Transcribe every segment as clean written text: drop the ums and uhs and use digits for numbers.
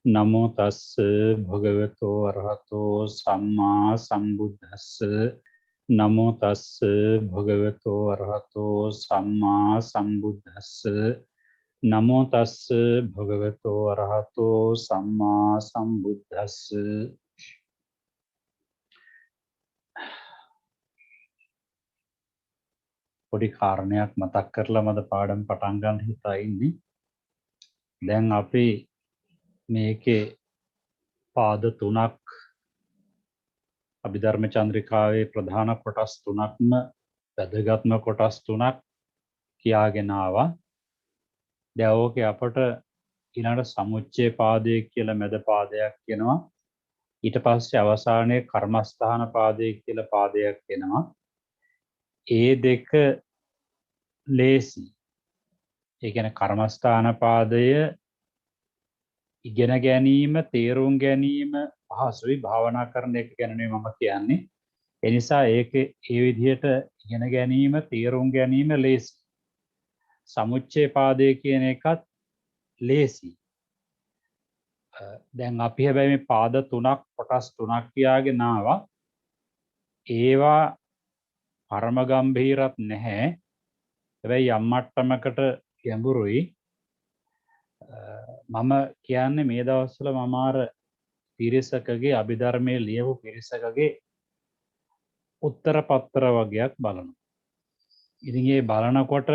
නමෝ තස්ස භගවතෝ අරහතෝ සම්මා සම්බුද්දස්ස නමෝ තස්ස භගවතෝ අරහතෝ සම්මා සම්බුද්දස්ස නමෝ තස්ස භගවතෝ අරහතෝ සම්මා සම්බුද්දස්ස. පොඩි කාරණයක් මතක් කරලා මද පාඩම් පටන් ගන්න හිතා ඉන්නේ. දැන් අපි මේකේ පාද තුනක් අභිධර්ම චන්ද්‍රිකාවේ ප්‍රධාන කොටස් තුනක්ම වැදගත්ම කොටස් තුනක් කියාගෙන ආවා. දැන් ඕකේ අපට ඊළඟ සමුච්චේ පාදය කියලා මැද පාදයක් එනවා. ඊට පස්සේ අවසානයේ කර්මස්ථාන පාදය කියලා පාදයක් එනවා. ඒ දෙක ලේසි. ඒ කියන්නේ කර්මස්ථාන පාදය ඉගෙන ගැනීම, තේරුම් ගැනීම පහසුයි. භාවනා කරන එක ගැන මම කියන්නේ. ඒ නිසා ඒක ඒ විදිහට ඉගෙන ගැනීම, තේරුම් ගැනීම ලේසි. සමුච්චේ පාදය කියන එකත් ලේසි. දැන් අපි හැබැයි මේ පාද තුනක් කොටස් තුනක් කියාගෙන ආවා. ඒවා පරම ගම්භීරත් නැහැ. හැබැයි යම් මට්ටමකට ගැඹුරුයි. මම කියන්නේ මේ දවස්වල මම අර පිරිසකගේ අභිධර්මයේ ලියපු පිරිසකගේ උත්තර පත්‍ර වගේක් බලනවා. ඉතින් ඒ බලනකොට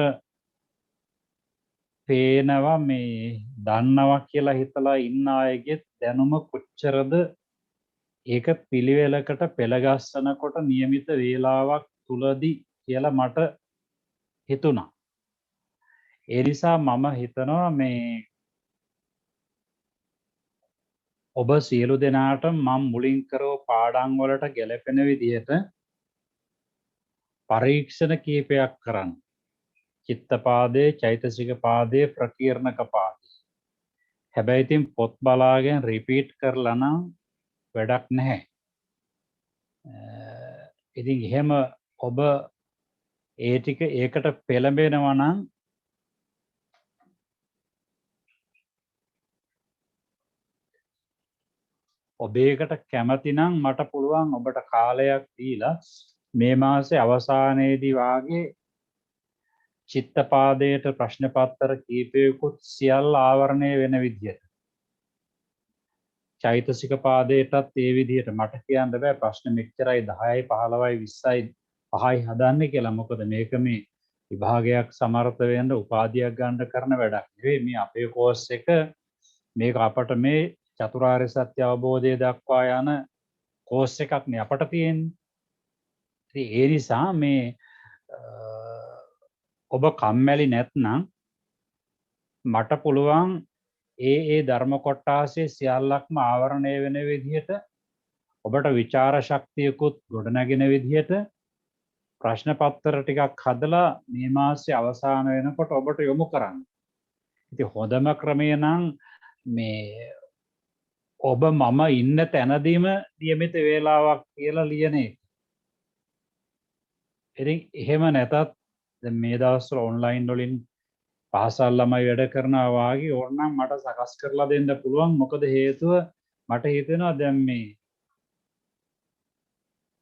පේනවා මේ දන්නවා කියලා හිතලා ඉන්න අයගේ දැනුම කොච්චරද ඒක පිළිවෙලකට පෙළගස්සනකොට નિયમિત වේලාවක් තුලදී කියලා මට හිතුණා. ඒ නිසා මම හිතනවා මේ ඔබ සියලු දෙනාට මම මුලින් කරව පාඩම් වලට ගැලපෙන විදිහට පරීක්ෂණ කීපයක් කරන්න. චිත්තපාදේ, චෛතසික පාදේ, ප්‍රකීර්ණක පාදේ. හැබැයි ඉතින් පොත් බලාගෙන රිපීට් කරලා නම් වැඩක් නැහැ. ඉතින් එහෙම ඔබ ඒ ටික ඒකට පෙළඹෙනවා නම් ඔබ ඒකට කැමති නම් මට පුළුවන් ඔබට කාලයක් දීලා මේ මාසේ අවසානයේදී වාගේ චිත්තපාදයට ප්‍රශ්න පත්‍ර කීපයකුත් සියල්ල ආවරණය වෙන විදිහට, චෛතසික පාදයටත් ඒ විදිහට මට කියන්න බෑ ප්‍රශ්න මෙච්චරයි 10යි 15යි 20යි 5යි හදන්නේ කියලා. මොකද මේක මේ විභාගයක් සමර්ථ වෙන්න උපාධියක් ගන්න කරන වැඩක් නෙවෙයි. මේ අපේ කෝස් එක මේක අපට මේ චතුරාර්ය සත්‍ය අවබෝධය දක්වා යන කෝස් එකක් නේ අපට තියෙන්නේ. ඉතින් ඒ නිසා මේ ඔබ කම්මැලි නැත්නම් මට පුළුවන් ඒ ධර්ම කොටාසේ සියල්ලක්ම ආවරණය වෙන විදිහට ඔබට විචාර ශක්තියකුත් ගොඩනගෙන විදිහට ප්‍රශ්න පත්‍ර ටිකක් හදලා මේ මාසේ අවසාන වෙනකොට ඔබට යොමු කරන්න. ඉතින් හොඳම ක්‍රමය නම් මේ ඔබ මම ඉන්න තැනදීම નિયમિત වේලාවක් කියලා ලියන එක. ඉතින් එහෙම නැතත් දැන් මේ දවස්වල ඔන්ලයින් වලින් පාසල් ළමයි වැඩ කරනවා වාගේ ඕනනම් මට සකස් කරලා දෙන්න පුළුවන්. මොකද හේතුව මට හිතෙනවා දැන් මේ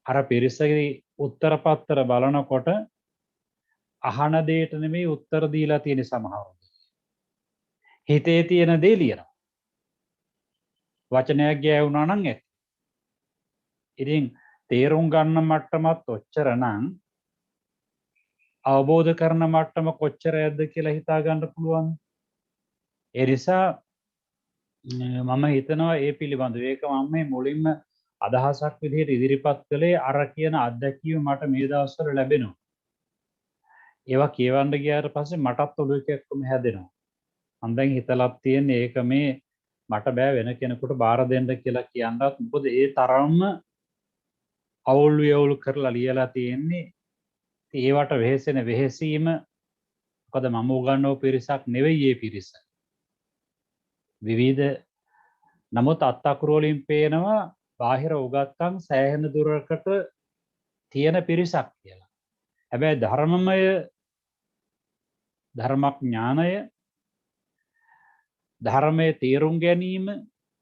අර පිරිසගේ උත්තර පත්‍ර බලනකොට අහන දෙයට නෙමෙයි උත්තර දීලා තියෙන සමහරව. හිතේ තියෙන දේ ලියනවා. වචනයක් ගෑවුනා නම් ඇති. ඉතින් තේරුම් ගන්න මට්ටමත් ඔච්චර නම් අවබෝධ කරන මට්ටම කොච්චරද කියලා හිතා ගන්න පුළුවන්. ඒ නිසා මම හිතනවා ඒ පිළිබඳව ඒක මම මේ මුලින්ම අදහසක් විදිහට ඉදිරිපත් කළේ අර කියන අත්දැකීම මට මේ දවස්වල ලැබෙනවා. ඒවා කියවන්න ගියාට පස්සේ මටත් ඔළුව එකක්ම හැදෙනවා. මම දැන් හිතලත් තියෙන්නේ ඒක මේ මට බෑ වෙන කෙනෙකුට බාර දෙන්න කියලා කියනවත්. මොකද ඒ තරම්ම අවුල් වියවුල් කරලා ලියලා තියෙන්නේ. ඒවට වෙහෙසෙන වෙහෙසීම මොකද මම උගන්වපු පිරිසක් නෙවෙයි ඒ පිරිස. විවිධ නමුත් අත්අකුරු වලින් පේනවා බාහිර උගත්කම් සෑහෙන දුරකට තියෙන පිරිසක් කියලා. හැබැයි ධර්මමය ධර්මඥානය, ධර්මයේ තේරුම් ගැනීම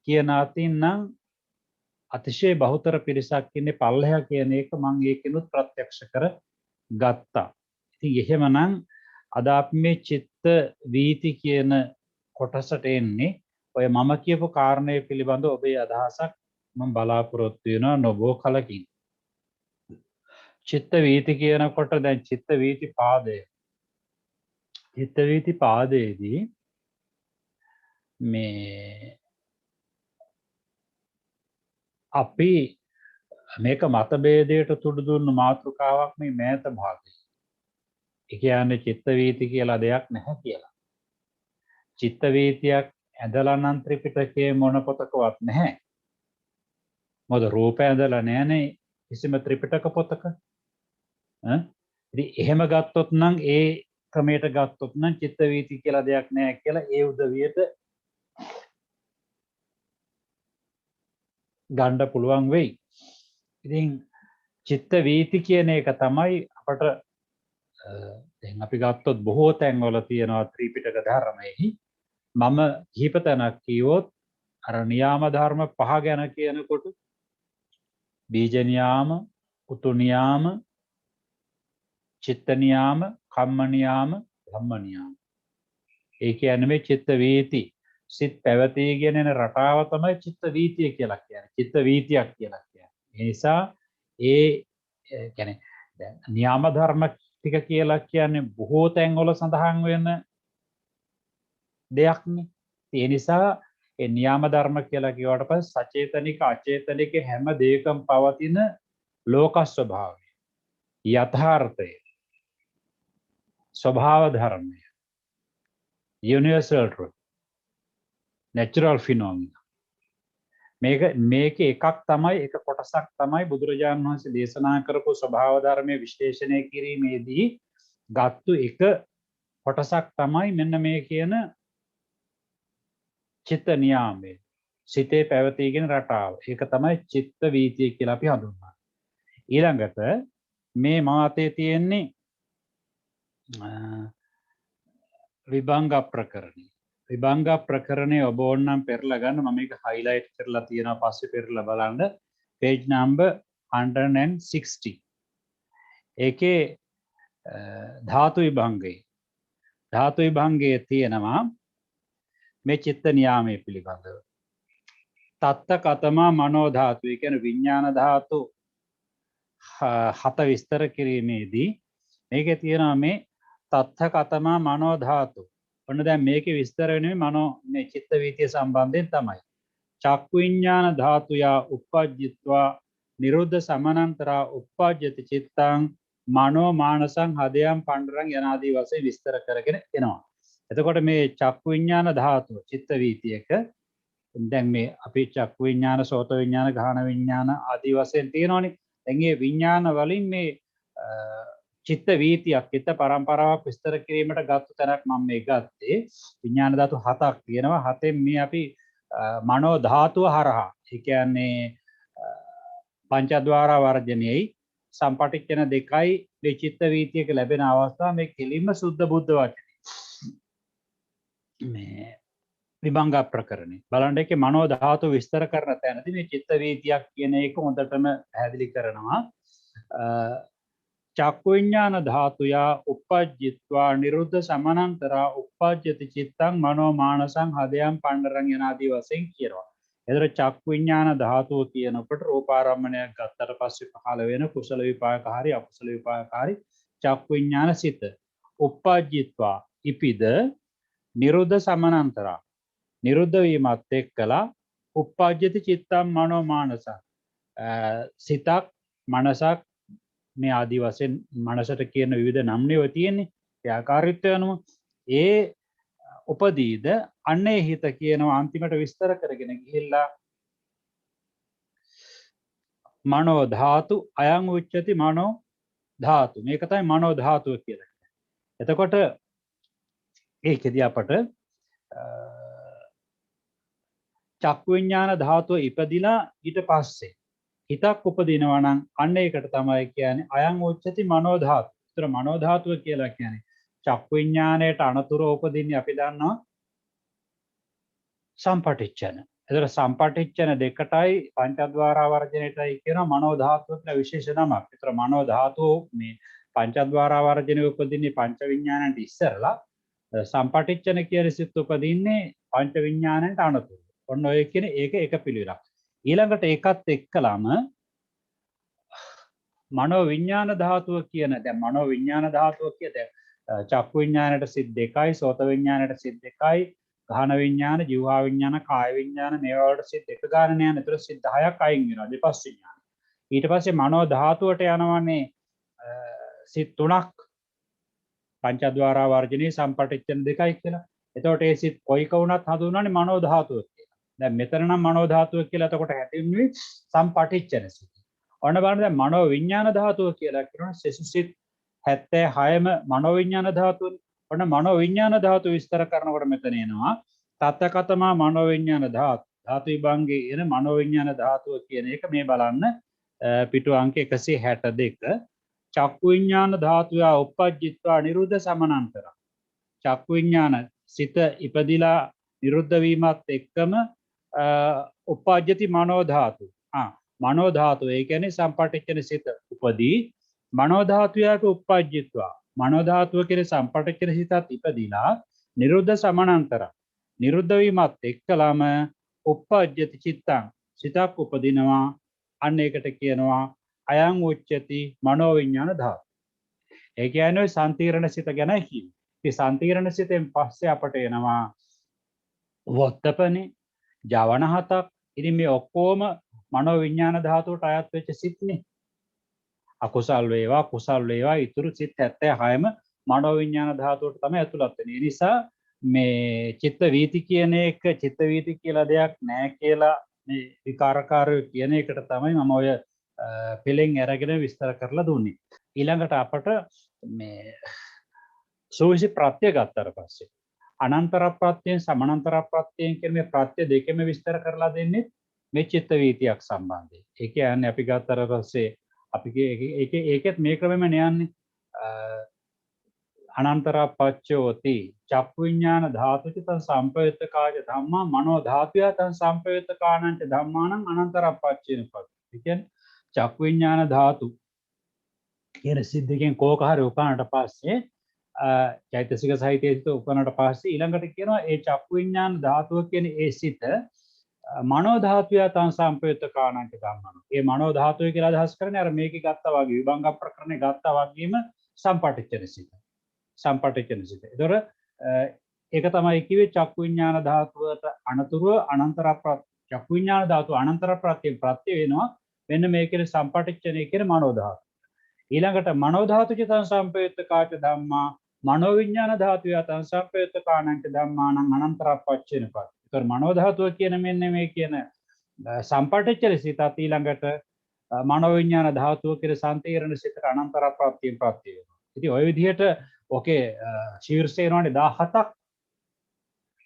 කියන අතින් නම් අතිශය බහුතර පිරිසක් ඉන්නේ පල්ලෙහා කියන එක මම ඒකිනුත් ප්‍රත්‍යක්ෂ කර ගත්තා. ඉතින් එහෙමනම් අද අපි මේ චිත්ත වීති කියන කොටසට එන්නේ ඔය මම කියපු කාරණේ පිළිබඳව ඔබේ අදහසක් මම බලාපොරොත්තු වෙනවා නොබෝ කලකින්. චිත්ත වීති කියනකොට දැන් චිත්ත වීති පාදයේදී මේ අපි මේක මතභේදයට තුඩු දුන්න මාතෘකාවක් මේ මෑත භාගයේ. ඒ කියන්නේ චිත්ත වීති කියලා දෙයක් නැහැ කියලා. චිත්ත වීතියක් ඇඳලා නම් ත්‍රිපිටකයේ මොන පොතකවත් නැහැ. මොකද රූපය ඇඳලා නැහැනේ කිසිම ත්‍රිපිටක පොතක. ඉතින් එහෙම ගත්තොත් නම් ඒ ක්‍රමයට ගත්තොත් නම් චිත්ත වීති කියලා දෙයක් නැහැ කියලා ඒ උදවියට ගන්න පුළුවන් වෙයි. ඉතින් චිත්ත වීති කියන එක තමයි අපට දැන් අපි ගත්තොත් බොහෝ තැන්වල තියෙනවා ත්‍රිපිටක ධර්මයේහි මම කිහිප තැනක් කියවොත් අර නියාම ධර්ම පහ ගැන කියනකොට බීජ නියාම, උතු නියාම, චිත්ත නියාම, කම්ම නියාම, ධම්ම නියාම. ඒ කියන්නේ මේ චිත්ත වීති සිත් පැවතීගෙන යන රටාව තමයි චිත්ත වීතිය කියලා කියන්නේ. චිත්ත වීතියක් කියලා කියන්නේ. ඒ නිසා ඒ කියන්නේ දැන් නියාම ධර්ම ටික කියලා කියන්නේ බොහෝ තැන්වල සඳහන් වෙන දෙයක්නේ. ඒ නිසා ඒ නියාම ධර්ම කියලා කියවට පස්සේ සචේතනික අචේතනික හැම දෙයකම පවතින ලෝක ස්වභාවය, යථාර්ථය, ස්වභාව ධර්මය, universal truth, natural phenomena. මේක එකක් තමයි එක කොටසක් තමයි බුදුරජාණන් වහන්සේ දේශනා කරපු ස්වභාව ධර්මයේ විශ්ලේෂණය කිරීමේදී ගත්තු එක කොටසක් තමයි මෙන්න මේ කියන චිත්ත නියාමය. සිතේ පැවතීගෙන රටාව. ඒක තමයි චිත්ත වීතිය කියලා අපි හඳුන්වන්නේ. ඊළඟට මේ මාතේ තියෙන්නේ විභංග ප්‍රකරණය. විභංග ප්‍රකරණය ඔබ ඕනනම් පෙරලා ගන්න. මම මේක highlight කරලා තියෙනවා පස්සේ පෙරලා බලන්න. page number 160. ඒකේ ධාතු විභංගයේ තියෙනවා මේ චිත්ත නියාමයේ පිළිබඳව. තත්ත කතමා මනෝ ධාතු. ඒ කියන්නේ විඥාන ධාතු 7 විස්තර කිරීමේදී මේකේ තියෙනවා මේ තත්ත කතමා මනෝ ධාතු. ඔන්න දැන් මේකේ විස්තර වෙන්නේ මනෝ මේ චිත්ත වීතිය සම්බන්ධයෙන් තමයි. චක්කු විඥාන ධාතුයා uppajjitva නිරෝධ සමානන්තරා uppajjati චිත්තං මනෝ මානසං හදයන් පණ්ඩරං යනාදී වශයෙන් විස්තර කරගෙන එනවා. එතකොට මේ චක්කු විඥාන ධාතුව චිත්ත වීතියක දැන් මේ අපි චක්කු විඥාන, සෝත විඥාන, ගාහන විඥාන ආදී වශයෙන් තියෙනවානේ. දැන් මේ විඥාන වලින් මේ චිත්ත වීතියක්, චිත්ත පරම්පරාවක් විස්තර කිරීමට ගත්ත තැනක් මම මේ ගත්තේ. විඥාන ධාතු 7ක් තියෙනවා. 7න් මේ අපි මනෝ ධාතුව හරහා, ඒ කියන්නේ පංචද්වාර වර්ජනයේයි සම්පටිච්ඡන දෙකයි මේ චිත්ත වීතියක ලැබෙන අවස්ථාව මේ කෙලින්ම සුද්ධ බුද්ධ වචනේ. මේ විභංග ප්‍රකරණේ බලන්න එකේ මනෝ ධාතු විස්තර කරන තැනදී මේ චිත්ත වීතියක් කියන එක හොඳටම පැහැදිලි කරනවා. චක්කු විඥාන ධාතුයා uppajjitva නිරුද්ධ සමානන්තරා uppajjati චිත්තං මනෝ මානසං හදයන් පණ්ඩරං යනාදී වශයෙන් කියනවා. එතකොට චක්කු විඥාන ධාතුව කියනකොට රූපාරම්මණයක් ගත්තට පස්සේ පහළ වෙන කුසල විපාකහරි අකුසල විපාකහරි චක්කු විඥාන සිත uppajjitva ඉපිද නිරුද්ධ සමානන්තරා නිරුද්ධ වීමත් එක්කලා uppajjati චිත්තං මනෝ මානසං සිතක් මනසක් මේ ආදි වශයෙන් මනසට කියන විවිධ නම් නේ ඔය තියෙන්නේ. ඒ ආකාරයත්වය අනුව ඒ උපදීද අන්නේ හිත කියනවා අන්තිමට විස්තර කරගෙන ගිහිල්ලා මනෝ ධාතු අයං උච්චති මනෝ ධාතු. මේක තමයි මනෝ ධාතුව කියලා කියන්නේ. එතකොට ඒකෙදී අපට චක්කු විඥාන ධාතුව ඉපදිලා ඊට පස්සේ හිතක් උපදිනවා නම් අන්න ඒකට තමයි කියන්නේ අයං උච්චති මනෝ ධාතු. ඒතර මනෝ ධාතුව කියලා කියන්නේ චක්කු විඥාණයට අනතුරු උපදින්නේ අපි දන්නවා සම්පටිච්ඡන. එතකොට සම්පටිච්ඡන දෙකටයි පංචද්වාර වර්ජණයටයි කියන මනෝ ධාතුව කියලා විශේෂ නමක්. ඒතර මනෝ ධාතුව මේ පංචද්වාර වර්ජණය උපදින්නේ පංච විඥානන්ට ඉස්සරලා සම්පටිච්ඡන කියන සිත් උපදින්නේ පංච විඥානන්ට අනතුරු. ඔන්න ඔය කියන ඒක එක පිළිවෙලක්. ඊළඟට ඒකත් එක්කලම මනෝ විඥාන ධාතුව කියන දැන් මනෝ විඥාන ධාතුව කිය දැන් චක්කු විඥානයට සිත් දෙකයි සෝත විඥානයට සිත් දෙකයි ගහන විඥාන ජීවා විඥාන කාය විඥාන මේවා වලට සිත් එක ගන්න යන. ඒතර සිත් 10ක් අයින් වෙනවා දෙපස් විඥාන. ඊට පස්සේ මනෝ ධාතුවට යනවනේ සිත් 3ක් පංචද්වාර වර්ජනී සම්පටිච්ඡන දෙකයි කියලා. එතකොට ඒ සිත් කොයික වුණත් හඳුන්වන්නේ මනෝ ධාතුව කියලා. දැන් මෙතන නම් මනෝ ධාතුව කියලා එතකොට හැටින්නේ සම්පටිච්ඡන සිත්. ඔන්න බලන්න දැන් මනෝ විඥාන ධාතුව කියලා කියනවා සෙසුසිත 76ම මනෝ විඥාන ධාතුවනේ. ඔන්න මනෝ විඥාන ධාතුව විස්තර කරනකොට මෙතන එනවා තත්තකතමා මනෝ විඥාන ධාතු විභංගේ එන මනෝ විඥාන ධාතුව කියන එක මේ බලන්න පිටු අංක 162 චක්කු විඥාන ධාතුව උපජ්ජිත්වා නිරුද්ධ සමනන්තර. චක්කු විඥාන සිත ඉපදිලා නිරුද්ධ වීමත් එක්කම උපජ්ජති මනෝ ධාතු. මනෝ ධාතුව ඒ කියන්නේ සම්පටිච්ඡන සිත උපදී මනෝ ධාතුයක උපජ්ජිත්වා මනෝ ධාතුව කියන සම්පටිච්ඡන සිතත් ඉපදිලා නිරුද්ධ සමනන්තර නිරුද්ධ වීමත් එක්කලම උපජ්ජති චිත්තං සිතක් උපදිනවා. අන්න ඒකට කියනවා අයං උච්චති මනෝ විඥාන ධාතු. ඒ කියන්නේ සම්තිරණ සිත ගැන කියන්නේ. ඉතින් සම්තිරණ සිතෙන් පස්සේ අපට එනවා වොත්තපනේ ජවන හතක්. ඉතින් මේ ඔක්කොම මනෝ විඥාන ධාතුවට අයත් වෙච්ච සිත්නේ. අකුසල් වේවා කුසල් වේවා ඊතුරු සිත් 76ම මනෝ විඥාන ධාතුවට තමයි ඇතුළත් වෙන්නේ. ඒ නිසා මේ චිත්ත වීති කියන එක චිත්ත වීති කියලා දෙයක් නැහැ කියලා මේ විකාරකාරය කියන එකට තමයි මම ඔය පිළින් අරගෙන විස්තර කරලා දුන්නේ. ඊළඟට අපට මේ සෝවිසි ප්‍රත්‍ය ගත්තට පස්සේ අනන්තර ප්‍රත්‍යයෙන් සමානතර ප්‍රත්‍යයෙන් කියන මේ ප්‍රත්‍ය දෙකෙම විස්තර කරලා දෙන්නේ මේ චිත්ත වීතියක් සම්බන්ධයෙන්. ඒ කියන්නේ අපි ගත්තට පස්සේ අපි ඒකෙත් මේ ක්‍රමෙම යන්නේ අනන්තර පච්චෝති චක්කු විඥාන ධාතුච තං සම්පයුත්ත කාය ධම්මා මනෝ ධාතුය තං සම්පයුත්ත කාණංච ධම්මානං අනන්තර පච්චේන පත්. ඒ කියන්නේ චක්කු විඥාන ධාතු කියන සිද්ධියකින් කෝක හරි උපන්නට පස්සේ චෛතසික සහිතයට උපන්නට පස්සේ ඊළඟට කියනවා ඒ චක්කු විඥාන ධාතුව කියන ඒ සිත මනෝ ධාතුය තං සම්පයුත්ත කාණංච ධම්මානං. ඒ මනෝ ධාතුව කියලා අදහස් කරන්නේ අර මේකේ ගත්තා වගේ විභංග ප්‍රකරණේ ගත්තා වගේම සම්පටිච්ඡන සිත. සම්පටිච්ඡන සිත. ඒතර ඒක තමයි කිව්වේ චක්කු විඥාන ධාතුවට අනතුරුව අනන්තර චක්කු විඥාන ධාතුව අනන්තර ප්‍රත්‍ය වෙනවා. මෙන්න මේකේ සම්පටිච්ඡනේ කියන මනෝ ධාතුව. ඊළඟට මනෝ ධාතු චිතං සම්පයුත්ත කාච ධම්මා මනෝ විඥාන ධාතුය තං සම්පයුත්ත කාණංච ධම්මානං අනන්තර පච්චේන පත්. ඒතර මනෝ ධාතුව කියන මෙන්න මේ කියන සම්පටිච්ඡන සිතත් ඊළඟට මනෝ විඥාන ධාතුව කියන සම්තීරණ සිතට අනන්තර ප්‍රත්‍ය වෙනවා. ඉතින් ওই විදිහට ඔකේ ශීර්ෂය එනවානේ 17ක්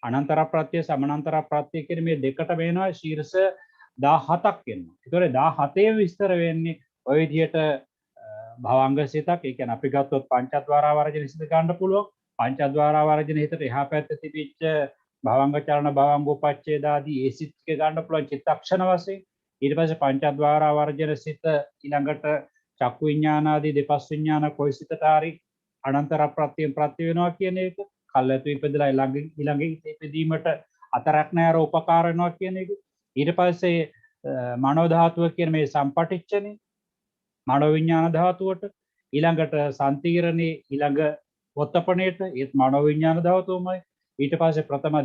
අනන්තර ප්‍රත්‍ය සමානතර ප්‍රත්‍ය කියන මේ දෙකට වෙනවා ශීර්ෂ 17ක් එනවා. ඒතකොට 17 විස්තර වෙන්නේ ওই විදිහට භවංග සිතක්. ඒ කියන්නේ අපි ගත්තොත් පංචද්වාර වර්ජන සිත ගන්න පුළුවන්. පංචද්වාර වර්ජන හිතට එහා පැත්තේ තිබිච්ච භවංග චලන භවංග උපච්ඡේදාදී ඒ සිත් ටික ගන්න පුළුවන් චිත්තක්ෂණ වශයෙන්. ඊට පස්සේ පංචද්වාර වර්ජන සිත ඊළඟට චක්කු විඥානාදී දෙපස් විඥාන කොයි සිතට හරි අනන්තර ප්‍රත්‍ය වෙනවා කියන එක කල්ැතු ඉපදලා ඊළඟ ඉපදීමට අතරක් නැර උපකාර වෙනවා කියන එක. ඊට පස්සේ මනෝ ධාතුව කියන මේ සම්පටිච්ඡනේ මනෝ විඥාන ධාතුවට ඊළඟට සම්තිරණේ ඊළඟ වොත්තපණේට ඒත් මනෝ විඥාන ධාතුවමයි. ඊට පස්සේ ප්‍රථම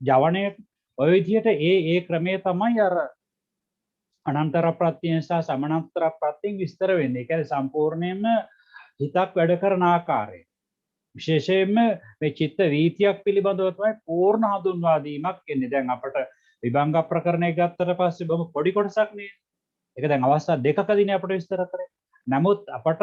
ජවණයට ඔය විදිහට ඒ ක්‍රමයේ තමයි අර අනන්තර ප්‍රත්‍යයෙන් සහ සමානතර ප්‍රත්‍යයෙන් විස්තර වෙන්නේ. ඒ කියන්නේ සම්පූර්ණයෙන්ම හිතක් වැඩ කරන ආකාරය. විශේෂයෙන්ම මේ චිත්ත වීතියක් පිළිබඳව තමයි පූර්ණ හඳුන්වා දීමක් එන්නේ. දැන් අපට විභංග ප්‍රකරණය ගත්තට පස්සේ බොහොම පොඩි කොටසක් නේ. ඒක දැන් අවස්ථා දෙකකදීනේ අපිට විස්තර කරේ. නමුත් අපට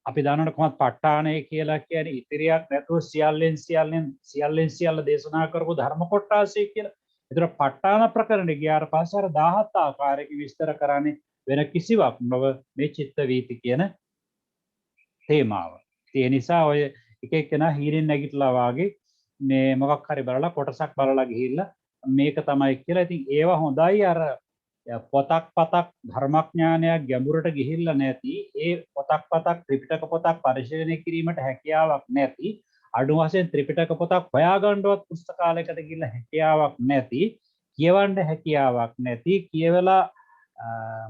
අපි දන්නවනේ කොහොමද ප ဋ ාණය කියලා කියන්නේ ඉතිරියක් නැතුව සියල්ලෙන් දේශනා කරපු ධර්ම කොටාසය කියලා. ඒතර ප ဋ ාණ ප්‍රකරණේ ගියාට පස්සේ අර 17 ආකාරයක විස්තර කරන්නේ වෙන කිසිවක් නොව මේ චිත්ත වීති කියන තේමාව. ඒ නිසා ඔය එක එක්කෙනා හීනෙන් නැගිටලා වාගේ මේ මොකක් හරි බලලා කොටසක් බලලා ගිහිල්ලා මේක තමයි කියලා. ඉතින් ඒවා හොඳයි අර පොතක් පතක් ධර්මඥානයක් ගැඹුරට ගිහිල්ලා නැති ඒ පොතක් පතක් ත්‍රිපිටක පොතක් පරිශීලනය කිරීමට හැකියාවක් නැති අඩු වශයෙන් ත්‍රිපිටක පොතක් හොයාගන්නවත් පුස්තකාලයකට ගිහිල්ලා හැකියාවක් නැති කියවන්න හැකියාවක් නැති කියවලා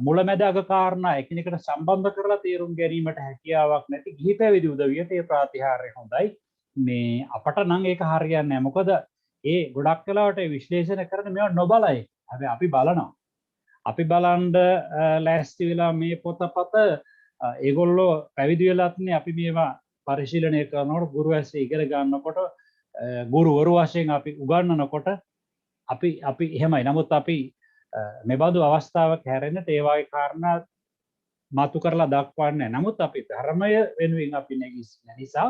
මුලැමැද අග කාරණා එකිනෙකට සම්බන්ධ කරලා තේරුම් ගැනීමට හැකියාවක් නැති ගිහි පැවිදි උදවියට ඒ ප්‍රාතිහාර්ය හොඳයි. මේ අපට නම් ඒක හරියන්නේ නැහැ. මොකද ඒ ගොඩක් වෙලාවට විශ්ලේෂණය කරන මේවා නොබලයි. හැබැයි අපි බලනවා. අපි බලන්න ලෑස්ති වෙලා මේ පොතපත ඒගොල්ලෝ පැවිදි වෙලාත්නේ අපි මේවා පරිශීලනය කරනකොට ගුරු ඇස්සේ ඉගෙන ගන්නකොට ගුරුවරු වශයෙන් අපි උගන්වනකොට අපි එහෙමයි. නමුත් අපි මෙබඳු අවස්ථාවක් හැරෙන්නට ඒ වගේ කාරණා මතු කරලා දක්වන්නේ නැහැ. නමුත් අපි ධර්මය වෙනුවෙන් අපි නැගිටින නිසා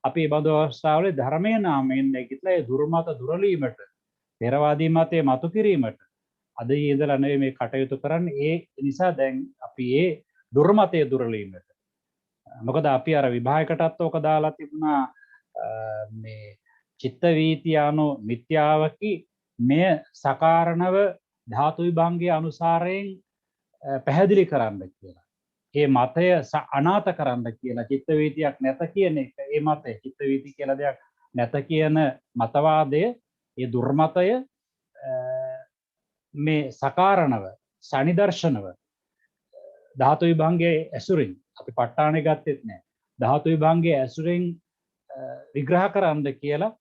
අපි මේ බඳු අවස්ථාවල ධර්මයේ නාමයෙන් නැගිටලා ඒ දුර්මත දුරලීමට පෙරවාදී මතයේ මතු කිරීමට අද ඉඳලා නෙවෙයි මේ කටයුතු කරන්නේ. ඒ නිසා දැන් අපි ඒ දුර්මතයේ දුරලීමට මොකද අපි අර විභාගයකටත් ඕක දාලා තිබුණා මේ චිත්ත වීති අනු මිත්‍යාවකි මෙය සකාරණව ධාතු විභංගයේ අනුසාරයෙන් පැහැදිලි කරන්න කියලා. ඒ මතය අනාත කරන්න කියලා චිත්ත වීතියක් නැත කියන එක. ඒ මතය චිත්ත වීති කියලා දෙයක් නැත කියන මතවාදය ඒ දුර්මතය මේ සකාරණව සනිදර්ශනව ධාතු විභංගයේ ඇසුරින් අපි ප ဋ ාණේ ගත්තෙත් නැහැ. ධාතු විභංගයේ ඇසුරින් විග්‍රහ කරන්න කියලා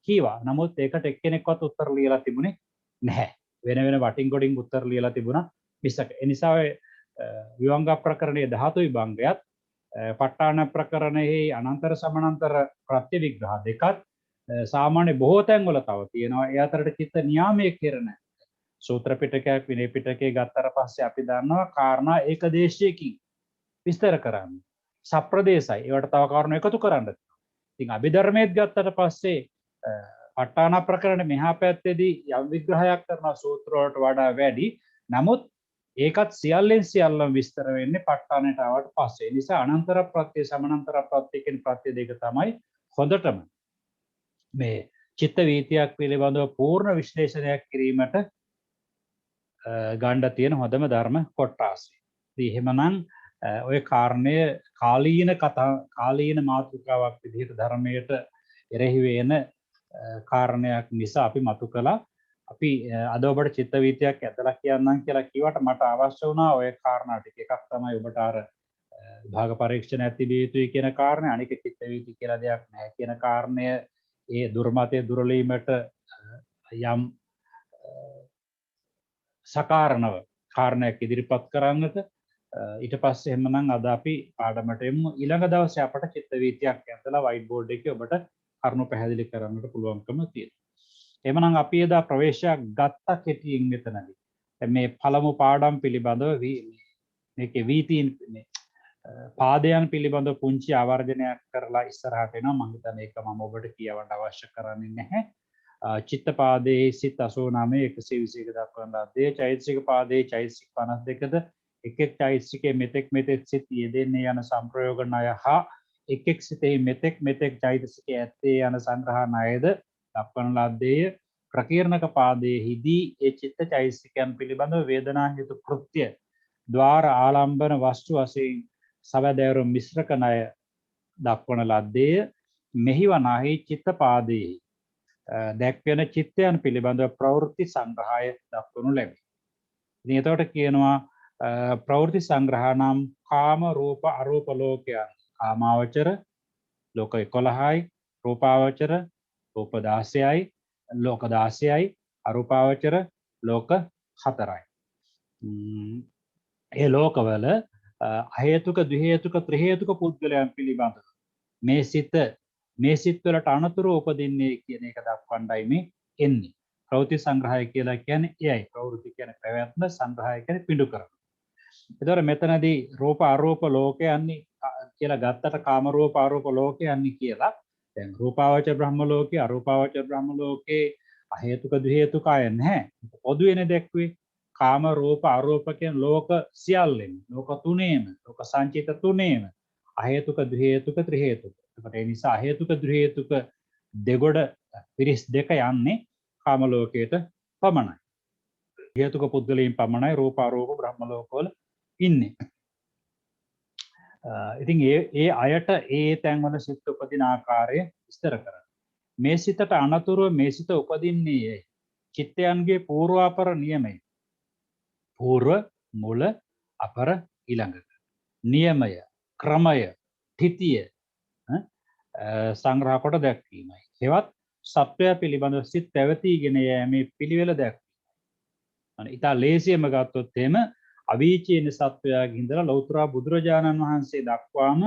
කීවා. නමුත් ඒකට එක්කෙනෙක්වත් උත්තර ලියලා තිබුණේ නැහැ. වෙන වෙන වටින් ගොඩින් උත්තර ලියලා තිබුණා මිසක. ඒ නිසා විවංග ප්‍රකරණයේ ධාතු විභංගයත් ප ဋ ාණ ප්‍රකරණයේ අනන්තර සමානන්තර ප්‍රත්‍ය විග්‍රහ දෙකත් සාමාන්‍ය බොහෝ තැන්වල තව තියෙනවා. ඒ අතරට චිත්ත නියාමයේ කරන සූත්‍ර පිටකයක් විනය පිටකේ ගත්තට පස්සේ අපි දන්නවා කාරණා ඒකදේශයකින් විස්තර කරන්න. සප්‍රදේශයි. ඒවට තව කාරණා එකතු කරන්න. ඉතින් අභිධර්මයේත් ගත්තට පස්සේ ප ဋ ාණ ප්‍රකරණ මෙහා පැත්තේදී යම් විග්‍රහයක් කරන සූත්‍ර වලට වඩා වැඩි. නමුත් ඒකත් සියල්ලෙන් සියල්ලම විස්තර වෙන්නේ ප ဋ ාණයට ආවට පස්සේ. ඒ නිසා අනන්තර ප්‍රත්‍ය සමානන්තර ප්‍රත්‍ය කියන ප්‍රත්‍ය දෙක තමයි හොඳටම මේ චිත්ත වීතියක් පිළිබඳව පූර්ණ විශ්ලේෂණයක් කිරීමට ගණ්ඩ තියෙන හොඳම ධර්ම කොට්ටාසය. එහෙමනම් ඔය කාරණය කාලීන මාතෘකාවක් විදිහට ධර්මයට එරෙහි වෙන කාරණයක් නිසා අපි මතු කළා. අපි අද ඔබට චිත්ත වීතියක් ඇදලා කියන්නම් කියලා කිව්වට මට අවශ්‍ය වුණා ඔය කාරණා ටික. එකක් තමයි ඔබට අර භාග පරීක්ෂණයක් තිබිය යුතුයි කියන කාරණය. අනික චිත්ත වීති කියලා දෙයක් නැහැ කියන කාරණය ඒ දුර්මතයේ දුරලීමට යම් සකාරණව කාරණයක් ඉදිරිපත් කරන්නට ඊට පස්සේ එහෙමනම් අද අපි පාඩමට එමු. ඊළඟ දවසේ අපට චිත්ත වීතියක් ඇඳලා වයිට් බෝඩ් එකේ ඔබට කරුණු පැහැදිලි කරන්නට පුළුවන්කම තියෙනවා. එහෙමනම් අපි එදා ප්‍රවේශයක් ගත්ත කෙටියෙන් මෙතනදී. මේ පළමු පාඩම් පිළිබඳව මේකේ වීතීන් පාදයන් පිළිබඳව පුංචි ආවර්ජනයක් කරලා ඉස්සරහට එනවා. මම හිතන්නේ ඒක මම ඔබට කියවන්න අවශ්‍ය කරන්නේ නැහැ. චිත්ත පාදයේ සිත් 89 121 දක්වන ලද්දේ චෛතසික පාදයේ චෛතසික 52ද එක් එක් චෛතසිකයේ මෙතෙක් සිත් යෙදෙන්නේ යන සංප්‍රයෝග ණය හා එක් එක් සිතෙහි මෙතෙක් චෛතසිකයේ ඇත්තේ යන සංග්‍රහ ණයද දක්වන ලද්දේ ප්‍රකීර්ණක පාදයේදී ඒ චිත්ත චෛතසිකයන් පිළිබඳව වේදනා හේතු කෘත්‍ය ద్వාර ආලම්බන වස්තු වශයෙන් සවැදෑරුම් මිශ්‍රක ණය දක්වන ලද්දේ මෙහිවනාහි චිත්ත පාදයේ දැක්වෙන චිත්තයන් පිළිබඳව ප්‍රවෘත්ති සංග්‍රහය දක්වනු ලැබේ. ඉතින් එතකොට කියනවා ප්‍රවෘත්ති සංග්‍රහ නම් කාම රූප අරූප ලෝකයන් කාමාවචර ලෝක 11යි රූපාවචර රූප 16යි ලෝක 16යි අරූපාවචර ලෝක 4යි. ඒ ලෝකවල අහේතුක ද්විහේතුක ත්‍රිහේතුක පුද්ගලයන් පිළිබඳව මේ සිත් වලට අනතුරු උපදින්නේ කියන එක දක්වන්නයි මේ එන්නේ. ප්‍රවෘත්ති සංග්‍රහය කියලා කියන්නේ එයයි. ප්‍රවෘත්ති කියන්නේ පැවැත්ම, සංග්‍රහය කියන්නේ පිඬු කරන. ඒතකොට මෙතනදී රූප අරූප ලෝකයන්නි කියලා ගත්තට කාම රූප අරූප ලෝකයන්නි කියලා දැන් රූපාවචර බ්‍රහ්ම ලෝකේ අරූපාවචර බ්‍රහ්ම ලෝකේ අහේතුක ද්විහේතුක අය නැහැ. පොදුවේනේ දැක්වේ කාම රූප අරූප කියන ලෝක සියල්ලෙම ලෝක තුනේම ලෝක සංචිත තුනේම අහේතුක ද්විහේතුක ත්‍රිහේතුක. ඒ නිසා අහේතුක ද්විහේතුක දෙගොඩ පිරිස් දෙක යන්නේ කාම ලෝකයට පමණයි. හේතුක පුද්ගලයන් පමණයි රූප අරූප බ්‍රහ්ම ලෝකවල ඉන්නේ. ඉතින් ඒ අයට ඒ තැන්වල සිත් උපදින ආකාරය විස්තර කරනවා. මේ සිතට අනතුරුව මේ සිත උපදින්නේ චිත්තයන්ගේ පූර්වාපර නියමය. පූර්ව මුල අපර ඊළඟට නියමය ක්‍රමය තිතිය සංග්‍රහ කොට දැක්වීමයි. හෙවත් සත්වයා පිළිබඳව සිත් පැවතීගෙන යෑමේ පිළිවෙල දැක්වීමයි. ඉතා ලේසියම ගත්තොත් එහෙම අවීචීන සත්වයාගේ ඉඳලා ලෞතර බුදුරජාණන් වහන්සේ දක්වාම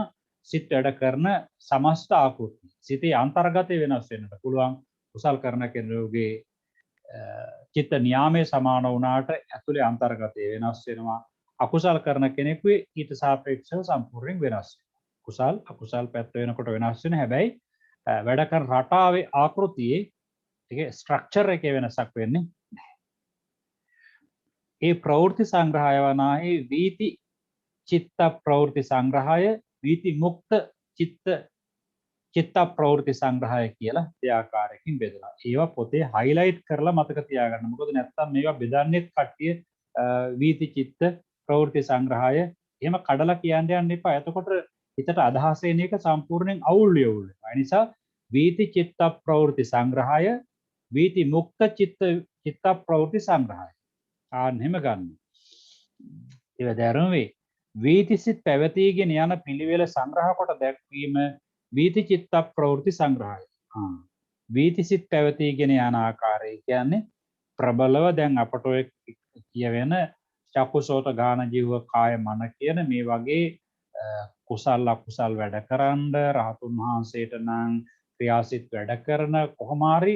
සිත් වැඩ කරන සමස්ත ආකෘති සිතේ අන්තර්ගතය වෙනස් වෙන්නට පුළුවන්. කුසල් කරන කෙනෙකුගේ චිත්ත නියාමයේ සමාන වුණාට ඇතුලේ අන්තර්ගතය වෙනස් වෙනවා. අකුසල් කරන කෙනෙකුගේ ඊට සාපේක්ෂව සම්පූර්ණයෙන් වෙනස් වෙනවා. කුසල් අකුසල් පැත්ත වෙනකොට වෙනස් වෙන හැබැයි වැඩ කරන රටාවේ ආකෘතියේ ඒකේ ස්ට්‍රක්චර් එකේ වෙනසක් වෙන්නේ නැහැ. ඒ ප්‍රවෘත්ති සංග්‍රහය වනාහි වීති චිත්ත ප්‍රවෘත්ති සංග්‍රහය වීති මුක්ත චිත්ත ප්‍රවෘත්ති සංග්‍රහය කියලා දෙආකාරයකින් බෙදලා. ඒවා පොතේ හයිලයිට් කරලා මතක තියාගන්න. මොකද නැත්තම් මේවා බෙදන්නේ කට්ටිය වීති චිත්ත ප්‍රවෘත්ති සංග්‍රහය එහෙම කඩලා කියන්න යන්න එපා. එතකොට හිතට අදහස එන එක සම්පූර්ණයෙන් අවුල් වෙනවා. ඒ නිසා වීති චිත්ත ප්‍රවෘත්ති සංග්‍රහය වීති මුක්ත චිත්ත ප්‍රවෘත්ති සංග්‍රහය ආන්නෙම ගන්න. ඒ දැරුමේ වීතිසිත පැවතීගෙන යන පිළිවෙල සංග්‍රහ කොට දැක්වීම වීති චිත්ත ප්‍රවෘත්ති සංග්‍රහය. වීතිසිත පැවතීගෙන යන ආකාරය කියන්නේ ප්‍රබලව දැන් අපට ඔය කියවෙන චක්කුසෝත ගාන ජීව කාය මන කියන මේ වගේ කුසල් අකුසල් වැඩ කරන්න රහතුන් වහන්සේට නම් ක්‍රියාසිත වැඩ කරන කොහොම හරි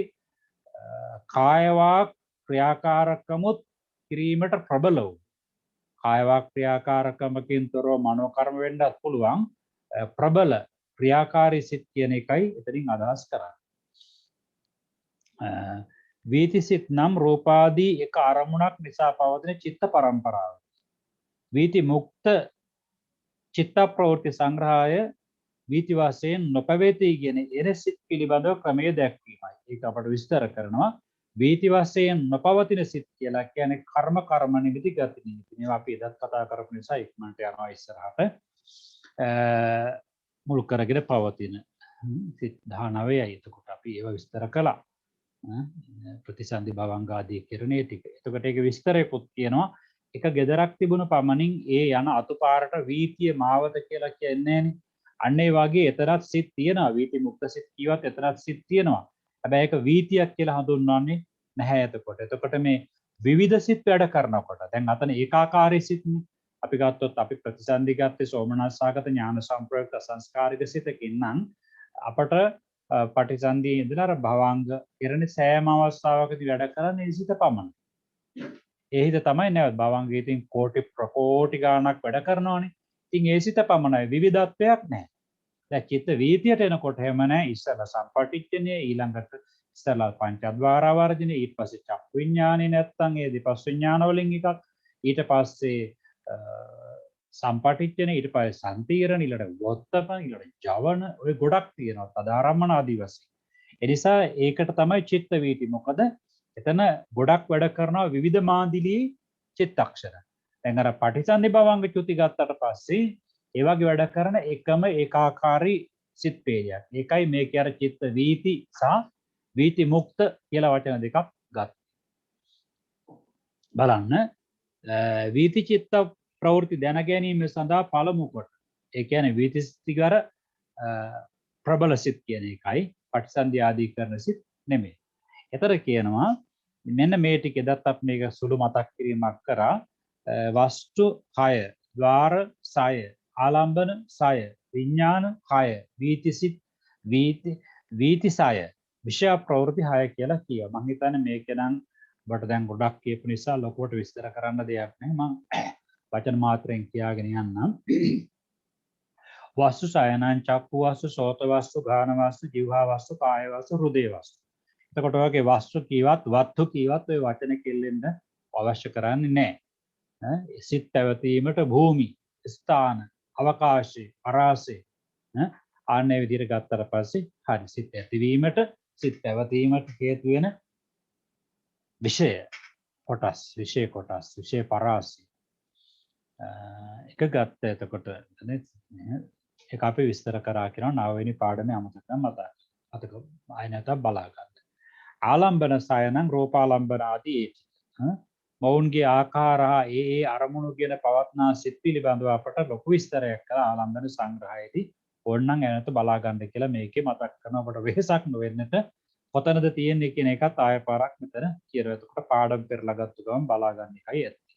කායවා ක්‍රියාකාරකමුත් කිරීමට ප්‍රබල වූ කායවා ක්‍රියාකාරකමකින් තොරව මනෝ කර්ම වෙන්නත් පුළුවන් ප්‍රබල ක්‍රියාකාරී සිත් කියන එකයි එතනින් අදහස් කරන්නේ. වීතිසිත නම් රූපාදී එක අරමුණක් නිසා පවතින චිත්ත පරම්පරාව. වීති මුක්ත චිත්ත ප්‍රවෘත්ති සංග්‍රහය වීති වශයෙන් නොපැවතීගෙන එන සිත් පිළිබඳව ක්‍රමයේ දැක්වීමයි. ඒක අපට විස්තර කරනවා. වීති වශයෙන් නොපවතින සිත් කියලා කියන්නේ කර්ම නිමිති ගති නිමිති. මේවා අපි එදත් කතා කරපු නිසා ඉක්මනට යනවා ඉස්සරහට. මුල් කරගෙන පවතින සිත් 19යි. එතකොට අපි ඒවා විස්තර කළා. ප්‍රතිසන්දි භවංග ආදී කිරණේ ටික. එතකොට ඒක විස්තරයකුත් කියනවා. එක ගෙදරක් තිබුණ පමණින් ඒ යන අතුපාරට වීතිය මාවත කියලා කියන්නේ නෑනේ. අන්න ඒ වගේ එතරම් සිත් තියෙනවා. වීති මුක්ත සිත් කියවත් එතරම් සිත් තියෙනවා. හැබැයි ඒක වීතියක් කියලා හඳුන්වන්නේ නැහැ එතකොට. එතකොට මේ විවිධ සිත් වැඩ කරනකොට දැන් අතන ඒකාකාරී සිත්නේ. අපි ගත්තොත් අපි ප්‍රතිසන්දි ගත්තේ සෝමනස්සාගත ඥාන සම්ප්‍රයුක්ත සංස්කාරික සිතකින් නම් අපට පටිසන්ධියේ ඉඳලා අර භවංග ඉරණේ සෑම අවස්ථාවකදී වැඩ කරන්නේ සිත පමණයි. ඒ හිත තමයි නැවත භවංගයේ ඉතින් කෝටි ප්‍රකෝටි ගාණක් වැඩ කරනවානේ. ඉතින් ඒ සිත පමණයි විවිධත්වයක් නැහැ. දැන් චිත්ත වීතියට එනකොට එහෙම නැහැ. ඉස්සලා සම්පටිච්ඡනේ ඊළඟට ඉස්සලා පංචද්වාර වර්ජනේ ඊට පස්සේ චක්කු විඥානේ නැත්තම් ඒ දෙපස් විඥාන වලින් එකක් ඊට පස්සේ සම්පටිච්ඡනේ ඊට පස්සේ සම්තීරණ ඊළඟට වොත්තපන ඊළඟට ජවන ඔය ගොඩක් තියෙනවා තදාරම්මන ආදී වශයෙන්. ඒ නිසා ඒකට තමයි චිත්ත වීති. මොකද එතන ගොඩක් වැඩ කරනවා විවිධ මාදිලී චිත්තක්ෂර. දැන් අර පටිසන්ධි භවංග චුති ගත්තට පස්සේ ඒ වගේ වැඩ කරන එකම ඒකාකාරී සිත් වේදයක්. ඒකයි මේකේ අර චිත්ත වීති සහ වීති මුක්ත කියලා වචන දෙකක් ගත්තා. බලන්න වීති චිත්ත ප්‍රවෘත්ති දැන ගැනීම සඳහා පළමු කොට ඒ කියන්නේ වීති සිතිගර ප්‍රබල සිත් කියන එකයි පටිසන්ධි ආදී කරන සිත් නෙමෙයි. ඒතර කියනවා මෙන්න මේ ටික එදත් අපි මේක සුළු මතක් කිරීමක් කරා. වස්තු 6 ద్వාර 6 ආලම්බන 6 විඥාන 6 වීතිසිත වීති 6 විෂය ප්‍රවෘත්ති 6 කියලා කියනවා. මම හිතන්නේ මේක නම් ඔබට දැන් ගොඩක් කියපු නිසා ලොකුවට විස්තර කරන්න දෙයක් නැහැ. මම වචන මාත්‍රයෙන් කියාගෙන යන්නම්. වස්තු 6 නම් චක්කු වස්තු සෝත වස්තු ගාන වස්තු જીවහා වස්තු කාය වස්තු හෘදේ වස්තු. එතකොට ඔයගේ වස්තු කීවත් වත්තු කීවත් ඔය වචන කෙල්ලෙන්න අවශ්‍ය කරන්නේ නැහැ. සිත් පැවතීමට භූමි ස්ථාන අවකාශය පරාසය ආන්නේ විදිහට ගත්තට පස්සේ හරි සිත් ඇතිවීමට සිත් පැවතීමට හේතු වෙන විෂය කොටස් විෂය පරාසය එක ගත්ත එතකොට ඒක අපි විස්තර කරා කියනවා 9 වෙනි පාඩමේ අමතක මතක ආයෙ නැවතත් බලා ගන්න. ආලම්බන සය නම් රූපාලම්බන ආදී මවුන්ගේ ආකාරා ඒ අරමුණු කියන පවත්නා සිත් පිළිබඳව අපට ලොකු විස්තරයක් කළා ආලම්බන සංග්‍රහයේදී. ඕනනම් එනත බලා ගන්න කියලා මේකේ මතක් කරනවා. අපට වෙහසක් නොවෙන්නට කොතනද තියෙන්නේ කියන එකත් ආය පාරක් මෙතන කියනවා. එතකොට පාඩම් පෙරලා ගත්ත ගමන් බලා ගන්න එකයි ඇත්ත.